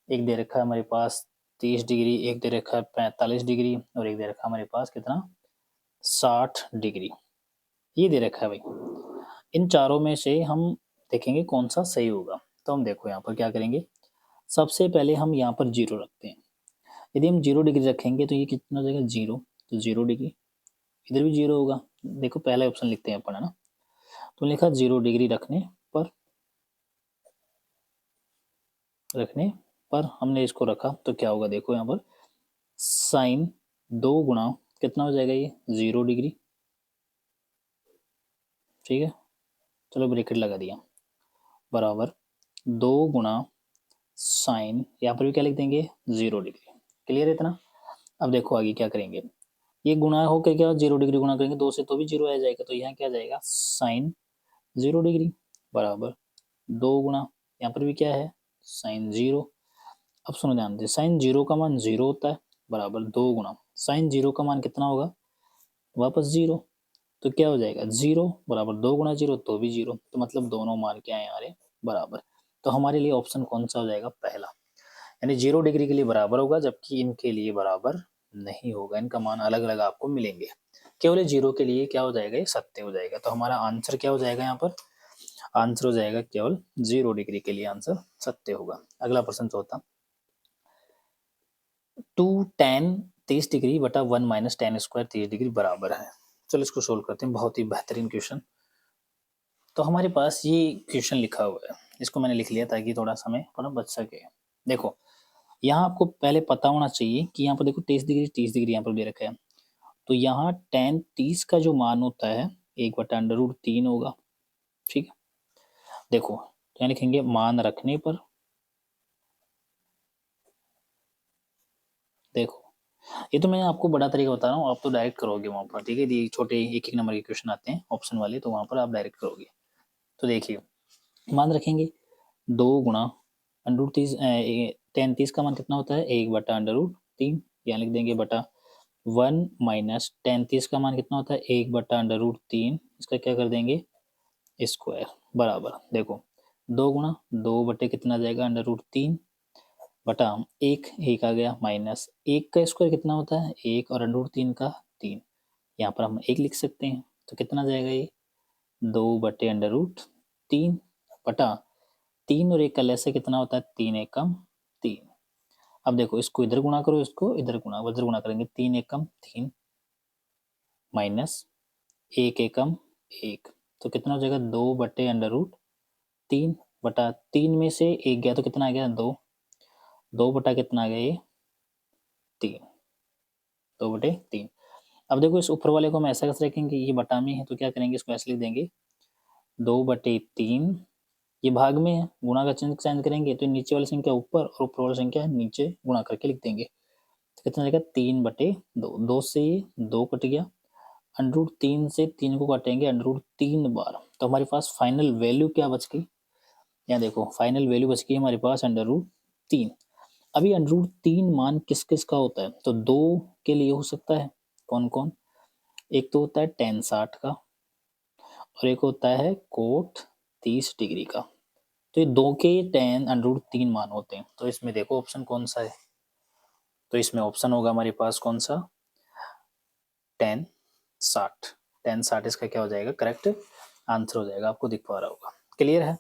एक दे रखा है हमारे पास 30 डिग्री, एक दे रखा है 45 डिग्री, और एक दे रखा है हमारे पास कितना, 60 डिग्री, ये दे रखा है भाई। इन चारों में से हम देखेंगे कौन सा सही होगा। तो हम देखो यहाँ पर क्या करेंगे, सबसे पहले हम यहाँ पर जीरो रखते हैं। यदि हम 0 डिग्री रखेंगे तो ये कितना हो जाएगा, जीरो, तो 0 डिग्री, इधर भी जीरो होगा। देखो पहला ऑप्शन लिखते हैं अपन, है ना, तो लिखा 0 डिग्री रखने पर हमने इसको रखा तो क्या होगा, देखो यहाँ पर साइन 2 गुणा कितना हो जाएगा, ये 0 डिग्री, ठीक है, चलो ब्रैकेट लगा दिया, बराबर 2 गुणा साइन, यहाँ पर भी क्या लिख देंगे, 0 डिग्री। क्लियर है इतना। अब देखो आगे क्या करेंगे, ये गुणा होकर क्या 0 डिग्री गुणा करेंगे 2 से तो भी जीरो आ जाएगा, तो यहाँ क्या जाएगा, साइन 0 डिग्री बराबर 2 गुणा, यहाँ पर भी क्या है, साइन जीरो। अब सुनो ध्यान से, साइन जीरो का मान जीरो होता है, बराबर 2 गुणा साइन जीरो का मान कितना होगा, वापस जीरो, तो क्या हो जाएगा, जीरो बराबर 2 गुणा जीरो तो भी जीरो, तो मतलब दोनों मान क्या है हमारे, बराबर। तो हमारे लिए ऑप्शन कौन सा हो जाएगा, पहला, यानी 0 डिग्री के लिए बराबर होगा, जबकि इनके लिए बराबर नहीं होगा, इनका मान अलग अलग आपको मिलेंगे। केवल जीरो के लिए क्या हो जाएगा, ये सत्य हो जाएगा। तो हमारा आंसर क्या हो जाएगा यहाँ पर, आंसर हो जाएगा केवल 0 डिग्री के लिए आंसर सत्य होगा। अगला प्रश्न चौथा, 2 tan 30 डिग्री बटा 1 - tan² 30 डिग्री बराबर है। चलो इसको सोल्व करते हैं, बहुत ही बेहतरीन क्वेश्चन। तो हमारे पास ये क्वेश्चन लिखा हुआ है, इसको मैंने लिख लिया ताकि थोड़ा समय पर बच सके। देखो यहाँ आपको पहले पता होना चाहिए कि यहाँ पर देखो 30 डिग्री यहाँ पर दे रखा है, तो यहाँ tan 30 का जो मान होता है 1/√3 होगा, ठीक है। देखो क्या लिखेंगे, मान रखने पर, देखो ये तो मैं आपको बड़ा तरीका बता रहा हूँ, आप तो डायरेक्ट करोगे वहां पर, ठीक है। ये छोटे एक एक नंबर के क्वेश्चन आते हैं ऑप्शन वाले, तो वहां पर आप डायरेक्ट करोगे। तो देखिए मान रखेंगे 2 गुणा √30, tan 30 का मान कितना होता है, 1/√3, यहाँ लिख देंगे बटा 1 - tan 30 का मान कितना होता है, 1/√3, इसका क्या कर देंगे, स्क्वायर, बराबर। देखो 2 गुणा 2 बटे कितना जाएगा, √3 बटा एक आ गया, माइनस एक का स्क्वायर कितना होता है, 1, और √3 का 3, यहाँ पर हम 1 लिख सकते हैं, तो कितना जाएगा ये, 2/√3 बटा 3, और 1 का लेस कितना होता है, 3 एकम 3। अब देखो इसको इधर गुणा करो, इसको इधर गुणा करेंगे, 3 एकम 3 माइनस 1 एकम 1, तो कितना हो जाएगा, 2/√3 बटा 3 में से 1 गया तो कितना आ गया, 2, 2 बटा कितना आ गया ये, 3, 2/3। अब देखो इस ऊपर वाले को हम ऐसा कैसे रखेंगे, ये बटा में है तो क्या करेंगे, इसको ऐसे लिख देंगे 2/3, ये भाग में है, गुणा का चिन्ह चेंज करेंगे तो नीचे वाली संख्या ऊपर और ऊपर वाली संख्या नीचे, गुणा करके लिख देंगे, तो कितना रहेगा, 3/2, 2 से ये 2 कट गया, √3 से 3 को काटेंगे √3 बार, तो हमारे पास फाइनल वैल्यू क्या बच गई, यहाँ देखो फाइनल वैल्यू बच गई हमारे पास √3। अभी √3 मान किस किस का होता है, तो 2 के लिए हो सकता है, कौन कौन, एक तो होता है tan 60 का और एक होता है cot 30 डिग्री का। तो ये दो के tan √3 मान होते हैं। तो इसमें देखो ऑप्शन कौन सा है, तो इसमें ऑप्शन होगा हमारे पास कौन सा, tan 60। tan 60 इसका क्या हो जाएगा, करेक्ट आंसर हो जाएगा। आपको दिख पा रहा होगा, क्लियर है।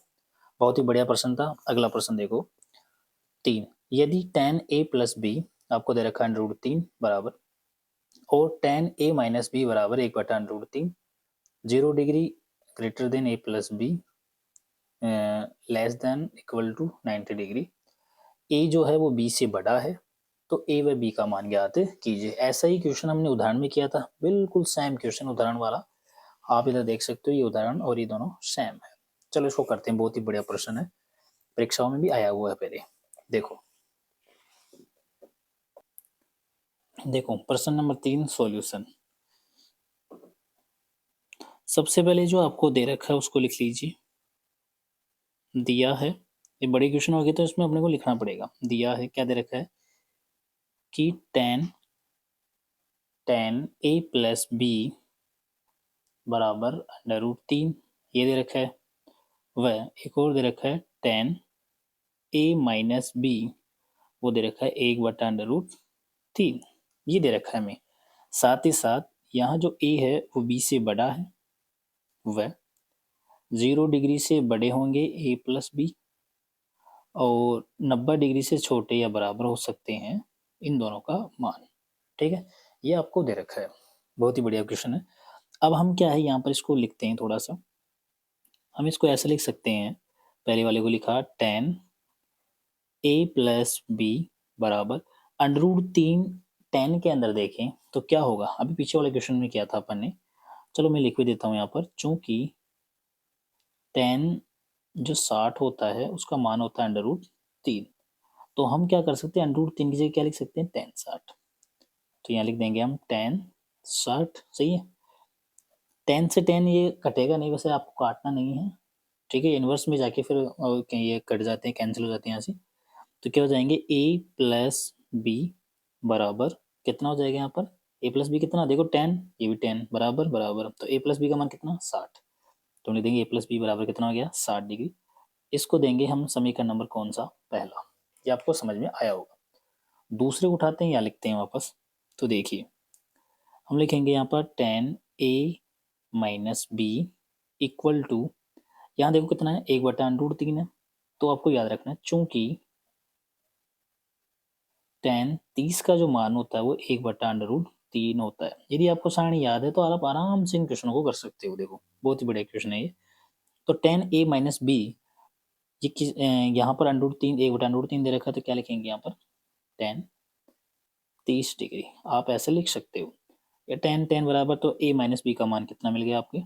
बहुत ही बढ़िया प्रश्न था। अगला प्रश्न देखो 3, यदि tan a प्लस बी आपको दे रखा है √3 बराबर और tan a माइनस बी बराबर 1/√3, 0 degree greater than a plus B less than equal to 90 degree, a जो है वो b से बड़ा है, तो a व b का मान ज्ञात कीजिए। ऐसा ही क्वेश्चन हमने उदाहरण में किया था, बिल्कुल सेम क्वेश्चन उदाहरण वाला। आप इधर देख सकते हो, ये उदाहरण और ये दोनों सेम है। चलो इसको करते हैं, बहुत ही बढ़िया प्रश्न है, परीक्षाओं में भी आया हुआ है पहले। देखो प्रश्न नंबर 3 सॉल्यूशन। सबसे पहले जो आपको दे रखा है उसको लिख लीजिए। दिया है, ये बड़े क्वेश्चन हो गए तो इसमें अपने को लिखना पड़ेगा। दिया है, क्या दे रखा है कि tan a प्लस बी बराबर √3 ये दे रखा है। वह एक और दे रखा है tan a माइनस बी, वो दे रखा है 1/√3, ये दे रखा है हमें। साथ ही साथ यहाँ जो a है वो b से बड़ा है, वह 0 डिग्री से बड़े होंगे a प्लस बी और 90 डिग्री से छोटे या बराबर हो सकते हैं इन दोनों का मान। ठीक है, ये आपको दे रखा है। बहुत ही बढ़िया क्वेश्चन है। अब हम क्या है यहाँ पर इसको लिखते हैं थोड़ा सा। हम इसको ऐसे लिख सकते हैं, पहले वाले को लिखा tan a प्लस बी बराबर √3। tan के अंदर देखें तो क्या होगा, अभी पीछे वाले क्वेश्चन में किया था अपन ने। चलो मैं लिख भी देता हूँ यहाँ पर, चूंकि tan जो 60 होता है उसका मान होता है √3, तो हम क्या कर सकते हैं, √3 की जगह क्या लिख सकते हैं, tan 60। तो यहाँ लिख देंगे हम tan 60, सही है। tan से tan ये कटेगा नहीं, वैसे आपको काटना नहीं है, ठीक है। इनवर्स में जाके फिर ये कट जाते हैं, कैंसिल हो जाते हैं यहाँ से। तो क्या हो जाएंगे, a प्लस बी बराबर कितना हो जाएगा यहाँ पर, a प्लस बी कितना, देखो tan, ये भी tan बराबर बराबर, तो a प्लस बी का मान कितना 60, तो लिख देंगे a प्लस बी बराबर कितना हो गया 60 डिग्री। इसको देंगे हम समीकरण नंबर कौन सा, पहला। ये आपको समझ में आया होगा। दूसरे उठाते हैं या लिखते हैं वापस, तो देखिए हम लिखेंगे यहाँ पर tan a minus B equal to, यहाँ देखो कितना है 1/√3 है। तो आपको याद रखना है, चूंकि tan 30 का जो मान होता है वो 1/√3 होता है। यदि आपको सारणी याद है तो आप आराम से इन क्वेश्चनों को कर सकते हो। देखो बहुत ही बढ़िया क्वेश्चन है ये। तो tan a माइनस बी, ये यहाँ पर √3 1/√3 दे रखा है, तो क्या लिखेंगे यहाँ पर tan 30 डिग्री, आप ऐसे लिख सकते हो। या tan बराबर, तो a माइनस बी का मान कितना मिल गया आपके,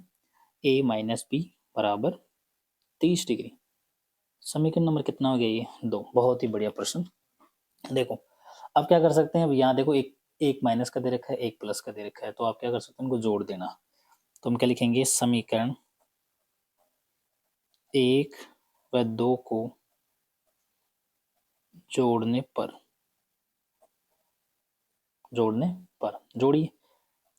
a माइनस बी बराबर 30 डिग्री। समीकरण नंबर कितना हो गया, ये 2। बहुत ही बढ़िया प्रश्न। देखो अब क्या कर सकते हैं, अब यहाँ देखो एक माइनस का दे रखा है, एक प्लस का दे रखा है, तो आप क्या कर सकते हैं, उनको जोड़ देना। तो हम क्या लिखेंगे, समीकरण 1 व 2 को जोड़ने पर जोड़िए,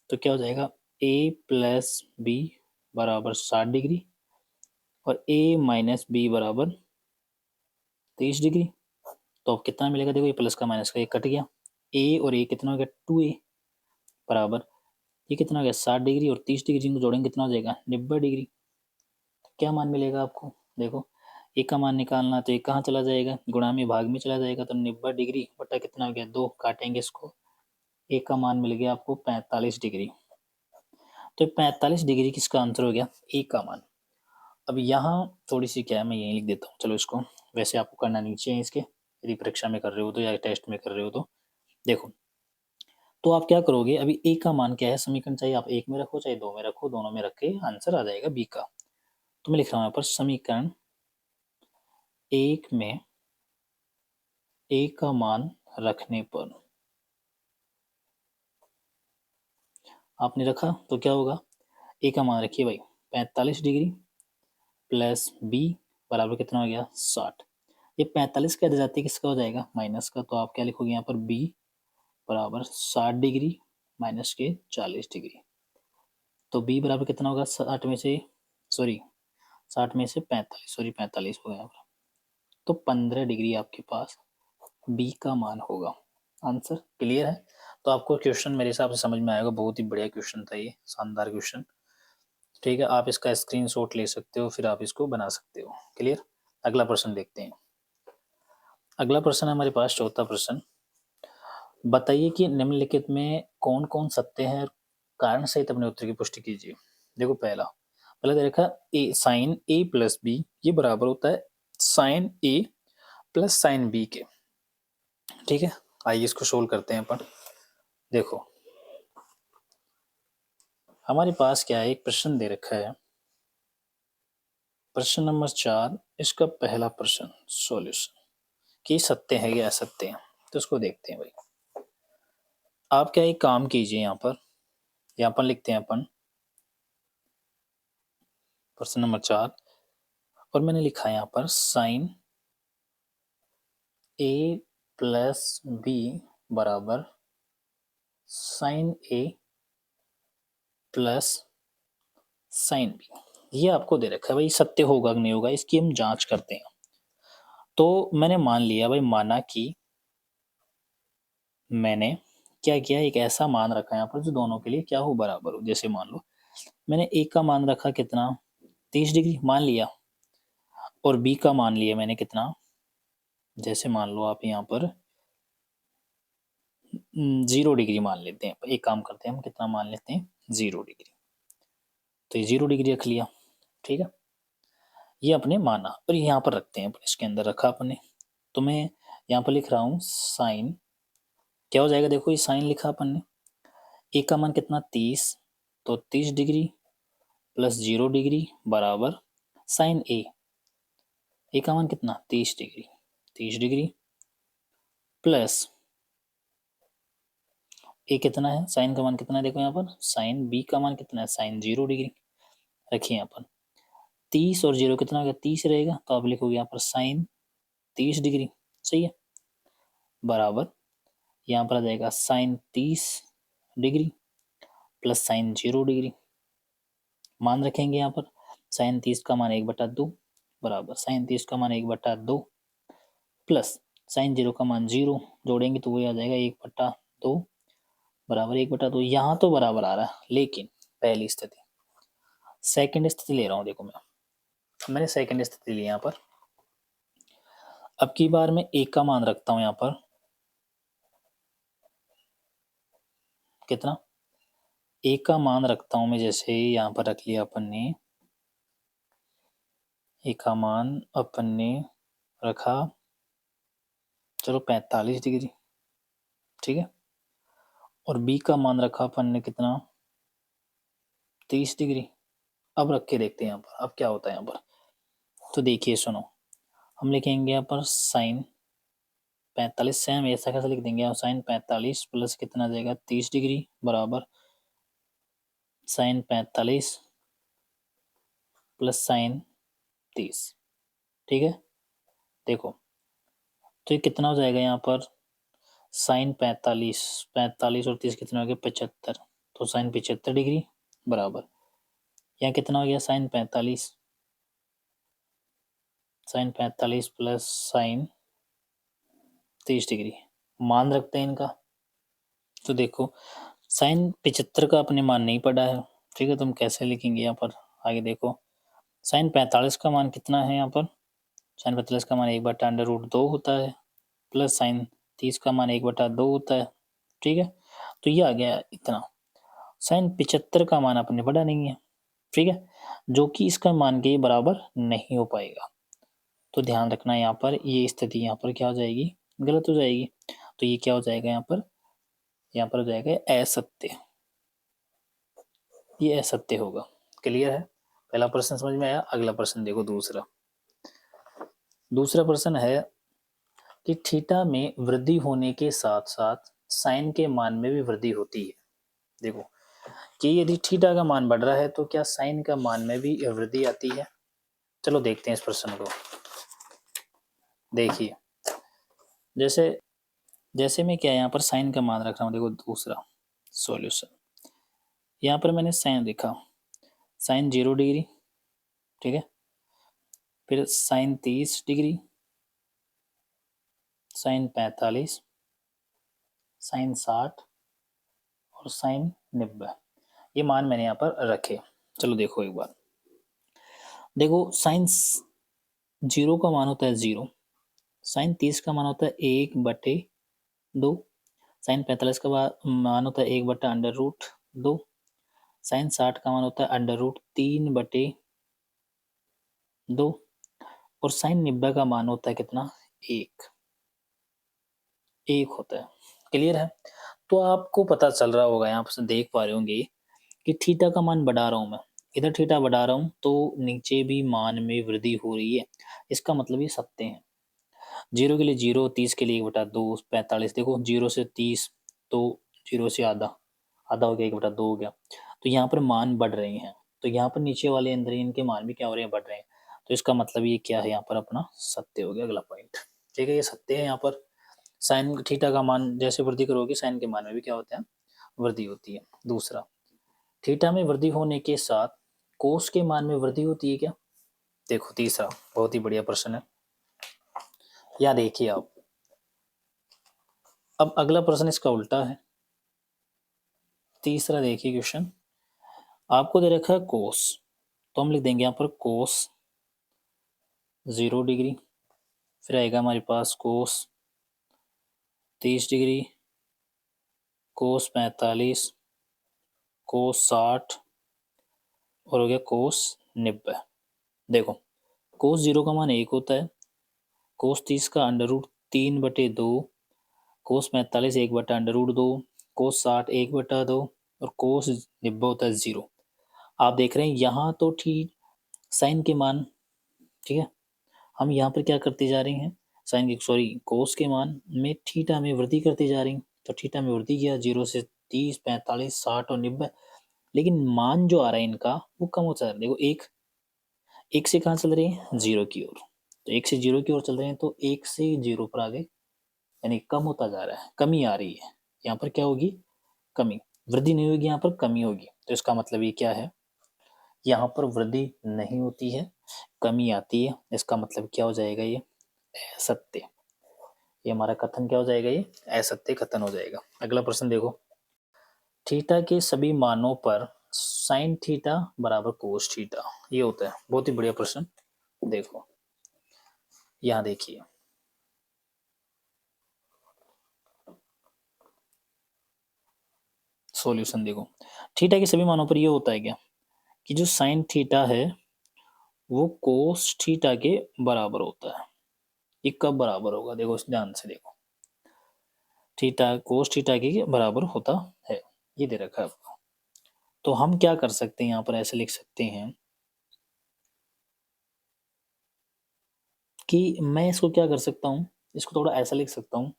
तो क्या हो जाएगा, a प्लस बी बराबर 60 डिग्री और a माइनस बी बराबर 30 डिग्री। तो अब कितना मिलेगा, देखो ये प्लस का माइनस का ये कट गया, a और a कितना हो गया 2a बराबर, ये कितना हो गया 60 डिग्री और 30 डिग्री को जोड़ेंगे कितना हो जाएगा 90 डिग्री। तो क्या मान मिलेगा आपको, देखो एक का मान निकालना, तो एक कहाँ चला जाएगा, गुणा में भाग में चला जाएगा, तो 90 डिग्री बटा कितना हो गया 2, काटेंगे इसको, एक का मान मिल गया आपको 45 डिग्री। तो 45 डिग्री किसका आंसर हो गया, एक का मान। अब यहाँ थोड़ी सी क्या है, मैं यहीं लिख देता हूँ, चलो इसको, वैसे आपको करना नीचे है इसके, यदि परीक्षा में कर रहे हो तो या टेस्ट में कर रहे हो तो। देखो तो आप क्या करोगे, अभी ए का मान क्या है, समीकरण चाहे आप एक में रखो चाहे दो में रखो, दोनों में रख के आंसर आ जाएगा बी का। तो मैं लिख रहा हूँ यहाँ पर समीकरण एक में ए का मान रखने पर, आपने रखा तो क्या होगा, ए का मान रखिए भाई 45 डिग्री प्लस बी बराबर कितना हो गया 60। ये 45 का जाते किसका हो जाएगा, माइनस का, तो आप क्या लिखोगे यहाँ पर बी बराबर 60 डिग्री माइनस के 40 डिग्री। तो b बराबर कितना होगा 60 में से 45 हो गया। तो 15 डिग्री आपके पास b का मान होगा। आंसर क्लियर है। तो आपको क्वेश्चन मेरे हिसाब से समझ में आएगा। बहुत ही बढ़िया क्वेश्चन था ये, शानदार क्वेश्चन। ठीक है, आप इसका स्क्रीनशॉट ले सकते हो, फिर आप इसको बना सकते हो। क्लियर। अगला प्रश्न देखते हैं। अगला प्रश्न है हमारे पास चौथा प्रश्न। बताइए कि निम्नलिखित में कौन कौन सत्य है, कारण सहित अपने उत्तर की पुष्टि कीजिए। देखो पहले देखा ए साइन ए प्लस बी ये बराबर होता है साइन ए प्लस साइन बी के। ठीक है, आइए इसको सोल्व करते हैं अपन। देखो हमारे पास क्या है, एक प्रश्न दे रखा है, प्रश्न नंबर 4, इसका पहला प्रश्न सॉल्यूशन कि सत्य है या असत्य है। तो उसको देखते हैं भाई। आप क्या एक काम कीजिए, यहाँ पर लिखते हैं अपन प्रश्न नंबर 4 और मैंने लिखा है यहाँ पर साइन ए प्लस बी बराबर साइन ए प्लस साइन बी। ये आपको दे रखा है भाई, सत्य होगा कि नहीं होगा इसकी हम जांच करते हैं। तो मैंने मान लिया भाई, माना कि मैंने क्या किया, एक ऐसा मान रखा है यहाँ पर जो दोनों के लिए क्या हो, बराबर हो। जैसे मान लो मैंने ए का मान रखा कितना 30 डिग्री मान लिया, और बी का मान लिया मैंने कितना, जैसे मान लो आप यहाँ पर 0 डिग्री मान लेते हैं। एक काम करते हैं हम, कितना मान लेते हैं 0 डिग्री। तो ये 0 डिग्री रख लिया। ठीक है, ये अपने माना और यहाँ पर रखते हैं, इसके अंदर रखा अपने। तो मैं यहाँ पर लिख रहा हूँ साइन, क्या हो जाएगा देखो, ये साइन लिखा अपन ने, ए का मान कितना 30, तो 30 डिग्री प्लस 0 डिग्री बराबर साइन ए का मान कितना 30 डिग्री, 30 डिग्री प्लस ए कितना है, साइन का मान कितना है देखो यहाँ पर, साइन बी का मान कितना है, साइन 0 डिग्री रखिए यहाँ पर। 30 और 0 कितना हो गया 30 रहेगा, तो आप लिखोगे यहाँ पर साइन 30 डिग्री। सही है, बराबर यहाँ पर आ जाएगा sine 30 degree plus sine 0 degree. मान रखेंगे यहाँ पर, साइन 30 का मान 1/2 बराबर साइन 30 का मान 1/2 प्लस साइन 0 का मान 0, जोड़ेंगे तो वही आ जाएगा 1/2 बराबर 1/2। यहाँ तो बराबर आ रहा है, लेकिन पहली स्थिति, सेकंड स्थिति ले रहा हूँ। देखो मैंने सेकंड स्थिति ली यहाँ पर। अब की बार मैं एक का मान रखता हूँ यहाँ पर कितना, एक का मान रखता हूँ मैं, जैसे यहाँ पर रख लिया अपन ने, एक का मान अपन ने रखा चलो 45 डिग्री। ठीक है, और बी का मान रखा अपन ने कितना 30 डिग्री। अब रख के देखते हैं यहाँ पर, अब क्या होता है यहाँ पर। तो देखिए सुनो, हम लिखेंगे यहाँ पर साइन 45 से हम ऐसा कैसे लिख देंगे, साइन 45 प्लस कितना जाएगा 30 डिग्री बराबर साइन 45 प्लस साइन 30। ठीक है, देखो तो ये कितना हो जाएगा यहाँ पर, साइन 45 और 30 कितना हो गया 75, तो साइन 75 डिग्री बराबर यहाँ कितना हो गया साइन 45 प्लस साइन 30 डिग्री। मान रखते हैं इनका। तो देखो साइन 75 का अपने मान नहीं पड़ा है। ठीक है, तो हम कैसे लिखेंगे यहाँ पर, आगे देखो साइन 45 का मान कितना है यहाँ पर, साइन 45 का मान 1/√2 होता है प्लस साइन 30 का मान 1/2 होता है। ठीक है, तो ये आ गया इतना। साइन 75 का मान अपने पढ़ा नहीं है। ठीक है, जो कि इसका मान के बराबर नहीं हो पाएगा। तो ध्यान रखना यहाँ पर, ये स्थिति यहाँ पर क्या हो जाएगी, गलत हो जाएगी। तो ये क्या हो जाएगा यहाँ पर हो जाएगा असत्य, ये असत्य होगा। क्लियर है, पहला प्रश्न समझ में आया। अगला प्रश्न देखो, दूसरा प्रश्न है कि थीटा में वृद्धि होने के साथ साथ साइन के मान में भी वृद्धि होती है। देखो कि यदि थीटा का मान बढ़ रहा है तो क्या साइन का मान में भी वृद्धि आती है। चलो देखते हैं इस प्रश्न को। देखिए जैसे मैं क्या यहाँ पर साइन का मान रख रहा हूँ, देखो दूसरा सॉल्यूशन, यहाँ पर मैंने साइन लिखा, साइन 0 डिग्री, ठीक है, फिर साइन 30 डिग्री, साइन 45, साइन 60 और साइन 90। ये मान मैंने यहाँ पर रखे। चलो देखो एक बार, देखो साइन 0 का मान होता है 0, साइन 30 का मान होता है 1/2, साइन 45 का मान होता है 1/√2, साइन 60 का मान होता है √3/2 और साइन 90 का मान होता है कितना, 1 होता है। क्लियर है? तो आपको पता चल रहा होगा, यहाँ पर देख पा रहे होंगे कि थीटा का मान बढ़ा रहा हूं मैं, इधर थीटा बढ़ा रहा हूं तो नीचे भी मान में वृद्धि हो रही है। इसका मतलब ये सत्य है। 0 के लिए 0, 30 के लिए 1/2, 45, देखो 0 से 30 तो 0 से आधा, आधा हो गया, 1/2 हो गया। तो यहाँ पर मान बढ़ रहे हैं, तो यहाँ पर नीचे वाले अंदर इनके मान भी क्या हो रहे हैं, बढ़ रहे हैं। तो इसका मतलब ये क्या है, यहाँ पर अपना सत्य हो गया अगला पॉइंट। ठीक है, ये सत्य है। यहाँ पर साइन थीटा का मान जैसे वृद्धि करोगे, साइन के मान में भी क्या होता है, वृद्धि होती है। दूसरा, थीटा में वृद्धि होने के साथ कोस के मान में वृद्धि होती है क्या? देखो तीसरा बहुत ही बढ़िया प्रश्न है, या देखिए आप, अब अगला प्रश्न इसका उल्टा है। तीसरा देखिए क्वेश्चन, आपको दे रखा है कोस, तो हम लिख देंगे यहाँ पर कोस 0 डिग्री, फिर आएगा हमारे पास कोस 30 डिग्री, कोस 45, कोस 60 और हो गया कोस 90। देखो कोस 0 का मान 1 होता है, कोस 30 का √3/2, कोस 45 1/√2, कोस 60 1/2 और कोस 90 होता है 0। आप देख रहे हैं यहाँ तो ठीक साइन के मान, ठीक है, हम यहाँ पर क्या करते जा रहे हैं, साइन की सॉरी कोस के मान में थीटा में वृद्धि करते जा रहे हैं। तो थीटा में वृद्धि किया 0 से 30, 45, 60 और 90, लेकिन मान जो आ रहा है इनका वो कम होता है। देखो एक से कहाँ चल रहे हैं, 0 की ओर, तो 1 से 0 की ओर चल रहे हैं, तो 1 से 0 पर आगे यानी कम होता जा रहा है, कमी आ रही है। यहाँ पर क्या होगी, कमी, वृद्धि नहीं होगी, यहाँ पर कमी होगी। तो इसका मतलब ये क्या है, यहाँ पर वृद्धि नहीं होती है, कमी आती है। इसका मतलब क्या हो जाएगा, ये असत्य, ये हमारा कथन क्या हो जाएगा, ये असत्य कथन हो जाएगा। अगला प्रश्न देखो, थीटा के सभी मानों पर साइन थीटा बराबर कोस थीटा, ये होता है। बहुत ही बढ़िया प्रश्न। देखो यहाँ देखिए, सॉल्यूशन देखो, थीटा के सभी मानों पर ये होता है क्या कि जो साइन थीटा है वो कोस थीटा के बराबर होता है। ये कब बराबर होगा, देखो ध्यान से देखो, थीटा कोस थीटा के बराबर होता है, ये दे रखा है आपको। तो हम क्या कर सकते हैं, यहाँ पर ऐसे लिख सकते हैं कि मैं इसको क्या कर सकता हूँ, इसको थोड़ा ऐसा लिख सकता हूँ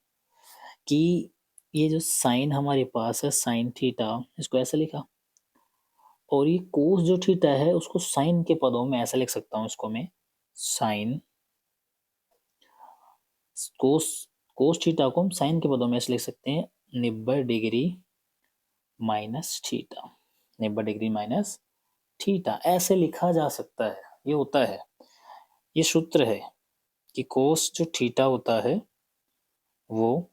कि ये जो साइन हमारे पास है साइन थीटा, इसको ऐसे लिखा, और ये कोस जो थीटा है उसको साइन के पदों में ऐसा लिख सकता हूँ, इसको मैं साइन कोस कोस थीटा को हम साइन के पदों में ऐसे लिख सकते हैं 90 degree minus theta, 90 degree minus theta, ऐसे लिखा जा सकता है। ये होता है, ये सूत्र है कि कोस जो थीटा होता है वो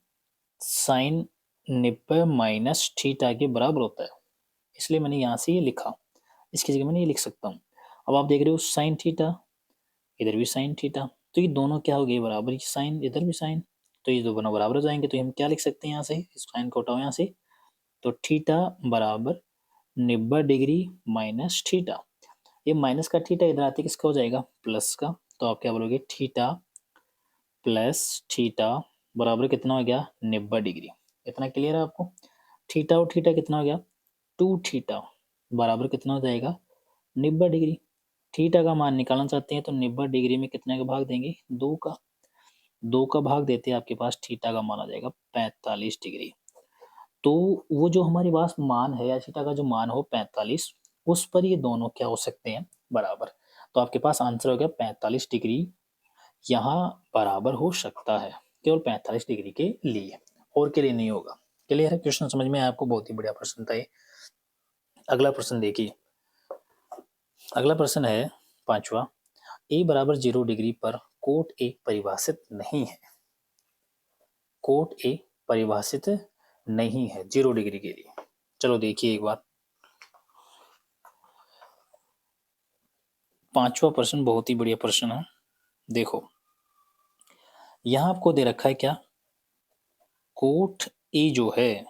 साइन 90 माइनस थीटा के बराबर होता है, इसलिए मैंने यहाँ से ये लिखा। इसकी जगह मैंने ये लिख सकता हूँ। अब आप देख रहे हो साइन थीटा, इधर भी साइन थीटा, तो ये दोनों क्या हो गए, बराबर, साइन इधर भी साइन, तो ये दोनों बराबर हो जाएंगे। तो हम क्या लिख सकते हैं, यहाँ से इस साइन को हटाओ यहाँ से, तो थीटा बराबर 90 डिग्री माइनस थीटा, ये माइनस का थीटा इधर आते किसका हो जाएगा, प्लस का। तो आप क्या बोलोगे, थीटा प्लस थीटा बराबर कितना हो गया, 90 डिग्री। इतना क्लियर है आपको? थीटा और थीटा कितना हो गया, 2 थीटा बराबर कितना हो जाएगा, 90 डिग्री। थीटा का मान निकालना चाहते हैं तो 90 डिग्री में कितने का भाग देंगे, 2 का, 2 का भाग देते हैं, आपके पास थीटा का मान आ जाएगा 45 डिग्री। तो वो जो हमारे पास मान है या थीटा का जो मान हो 45, उस पर ये दोनों क्या हो सकते हैं, बराबर। तो आपके पास आंसर हो गया 45 डिग्री यहाँ बराबर हो सकता है, केवल 45 डिग्री के लिए, और के लिए नहीं होगा। क्लियर है? क्वेश्चन समझ में आया आपको? बहुत ही बढ़िया प्रश्न था ये। अगला प्रश्न देखिए, अगला प्रश्न है 5वां, a बराबर 0 डिग्री पर कोट ए परिभाषित नहीं है। कोट ए परिभाषित नहीं है 0 डिग्री के लिए। चलो देखिए एक बार, 5वां प्रश्न बहुत ही बढ़िया प्रश्न है। देखो यहां आपको दे रखा है क्या, कोट ए जो है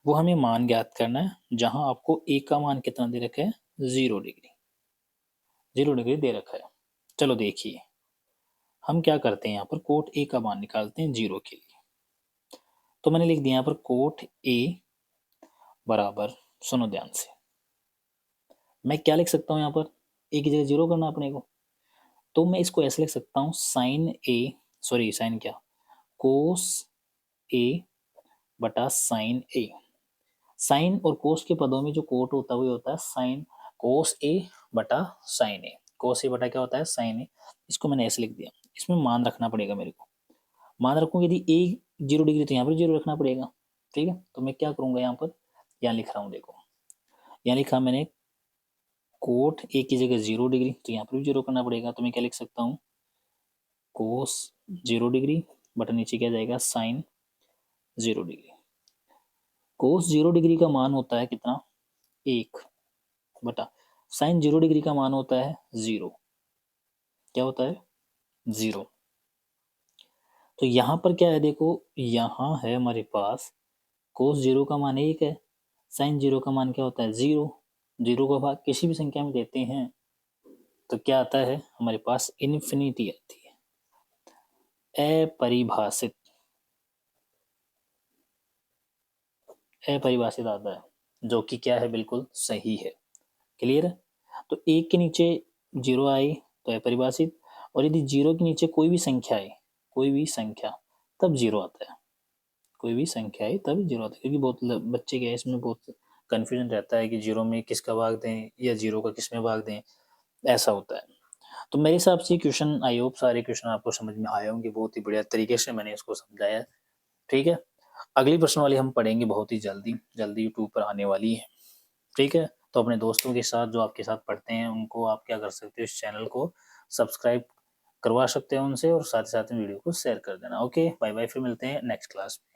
वो हमें मान ज्ञात करना है, जहां आपको ए का मान कितना दे रखा है, 0 डिग्री। 0 डिग्री दे रखा है। चलो देखिए हम क्या करते हैं, यहाँ पर कोट ए का मान निकालते हैं 0 के लिए। तो मैंने लिख दिया यहाँ पर कोट ए बराबर, सुनो ध्यान से, मैं क्या लिख सकता हूँ यहाँ पर, ए की जगह 0 करना अपने को, तो मैं इसको ऐसे लिख सकता हूँ साइन ए, सॉरी साइन क्या, कोस ए बटा साइन ए। साइन और कोस के पदों में जो कोट होता है वो होता है साइन कोस ए बटा साइन ए। कोस ए बटा क्या होता है, साइन ए। इसको मैंने ऐसे लिख दिया। इसमें मान रखना पड़ेगा मेरे को, मान रखूँ यदि ए 0 डिग्री तो यहाँ पर 0 रखना पड़ेगा। ठीक है, तो मैं क्या करूंगा यहाँ पर, यहाँ लिख रहा हूँ, देखो यहाँ लिखा मैंने कोट ए की जगह 0 डिग्री, तो यहाँ पर भी 0 करना पड़ेगा। तो मैं क्या लिख सकता हूँ, कोस 0 डिग्री बटा नीचे क्या जाएगा, साइन 0 डिग्री। कोस 0 डिग्री का मान होता है कितना, 1 बटा साइन 0 डिग्री का मान होता है 0। क्या होता है, 0। तो यहाँ पर क्या है, देखो यहाँ है हमारे पास कोस 0 का मान 1 है, साइन 0 का मान क्या होता है, 0। 0 का भाग किसी भी संख्या में देते हैं तो क्या आता है हमारे पास, इन्फिनिटी आती है। अपरिभाषित, अपरिभाषित आता है, जो कि क्या है, बिल्कुल सही है। क्लियर है। तो 1 के नीचे 0 आई तो अपरिभाषित, और यदि 0 के नीचे कोई भी संख्या है, कोई भी संख्या, तब 0 आता है। कोई भी संख्या है तब 0 आता है, क्योंकि बहुत बच्चे क्या है इसमें बहुत कंफ्यूजन रहता है कि 0 में किसका भाग दें या 0 का किस में भाग दें, ऐसा होता है। तो मेरे हिसाब से क्वेश्चन, आई होप सारे क्वेश्चन आपको समझ में आए होंगे, बहुत ही बढ़िया तरीके से मैंने इसको समझाया। ठीक है, अगली प्रश्न वाली हम पढ़ेंगे बहुत ही जल्दी, जल्दी यूट्यूब पर आने वाली है। ठीक है, तो अपने दोस्तों के साथ जो आपके साथ पढ़ते हैं उनको आप क्या कर सकते हो, इस चैनल को सब्सक्राइब करवा सकते हो उनसे, और साथ ही साथ में वीडियो को शेयर कर देना। ओके, बाय बाय, फिर मिलते हैं नेक्स्ट क्लास में।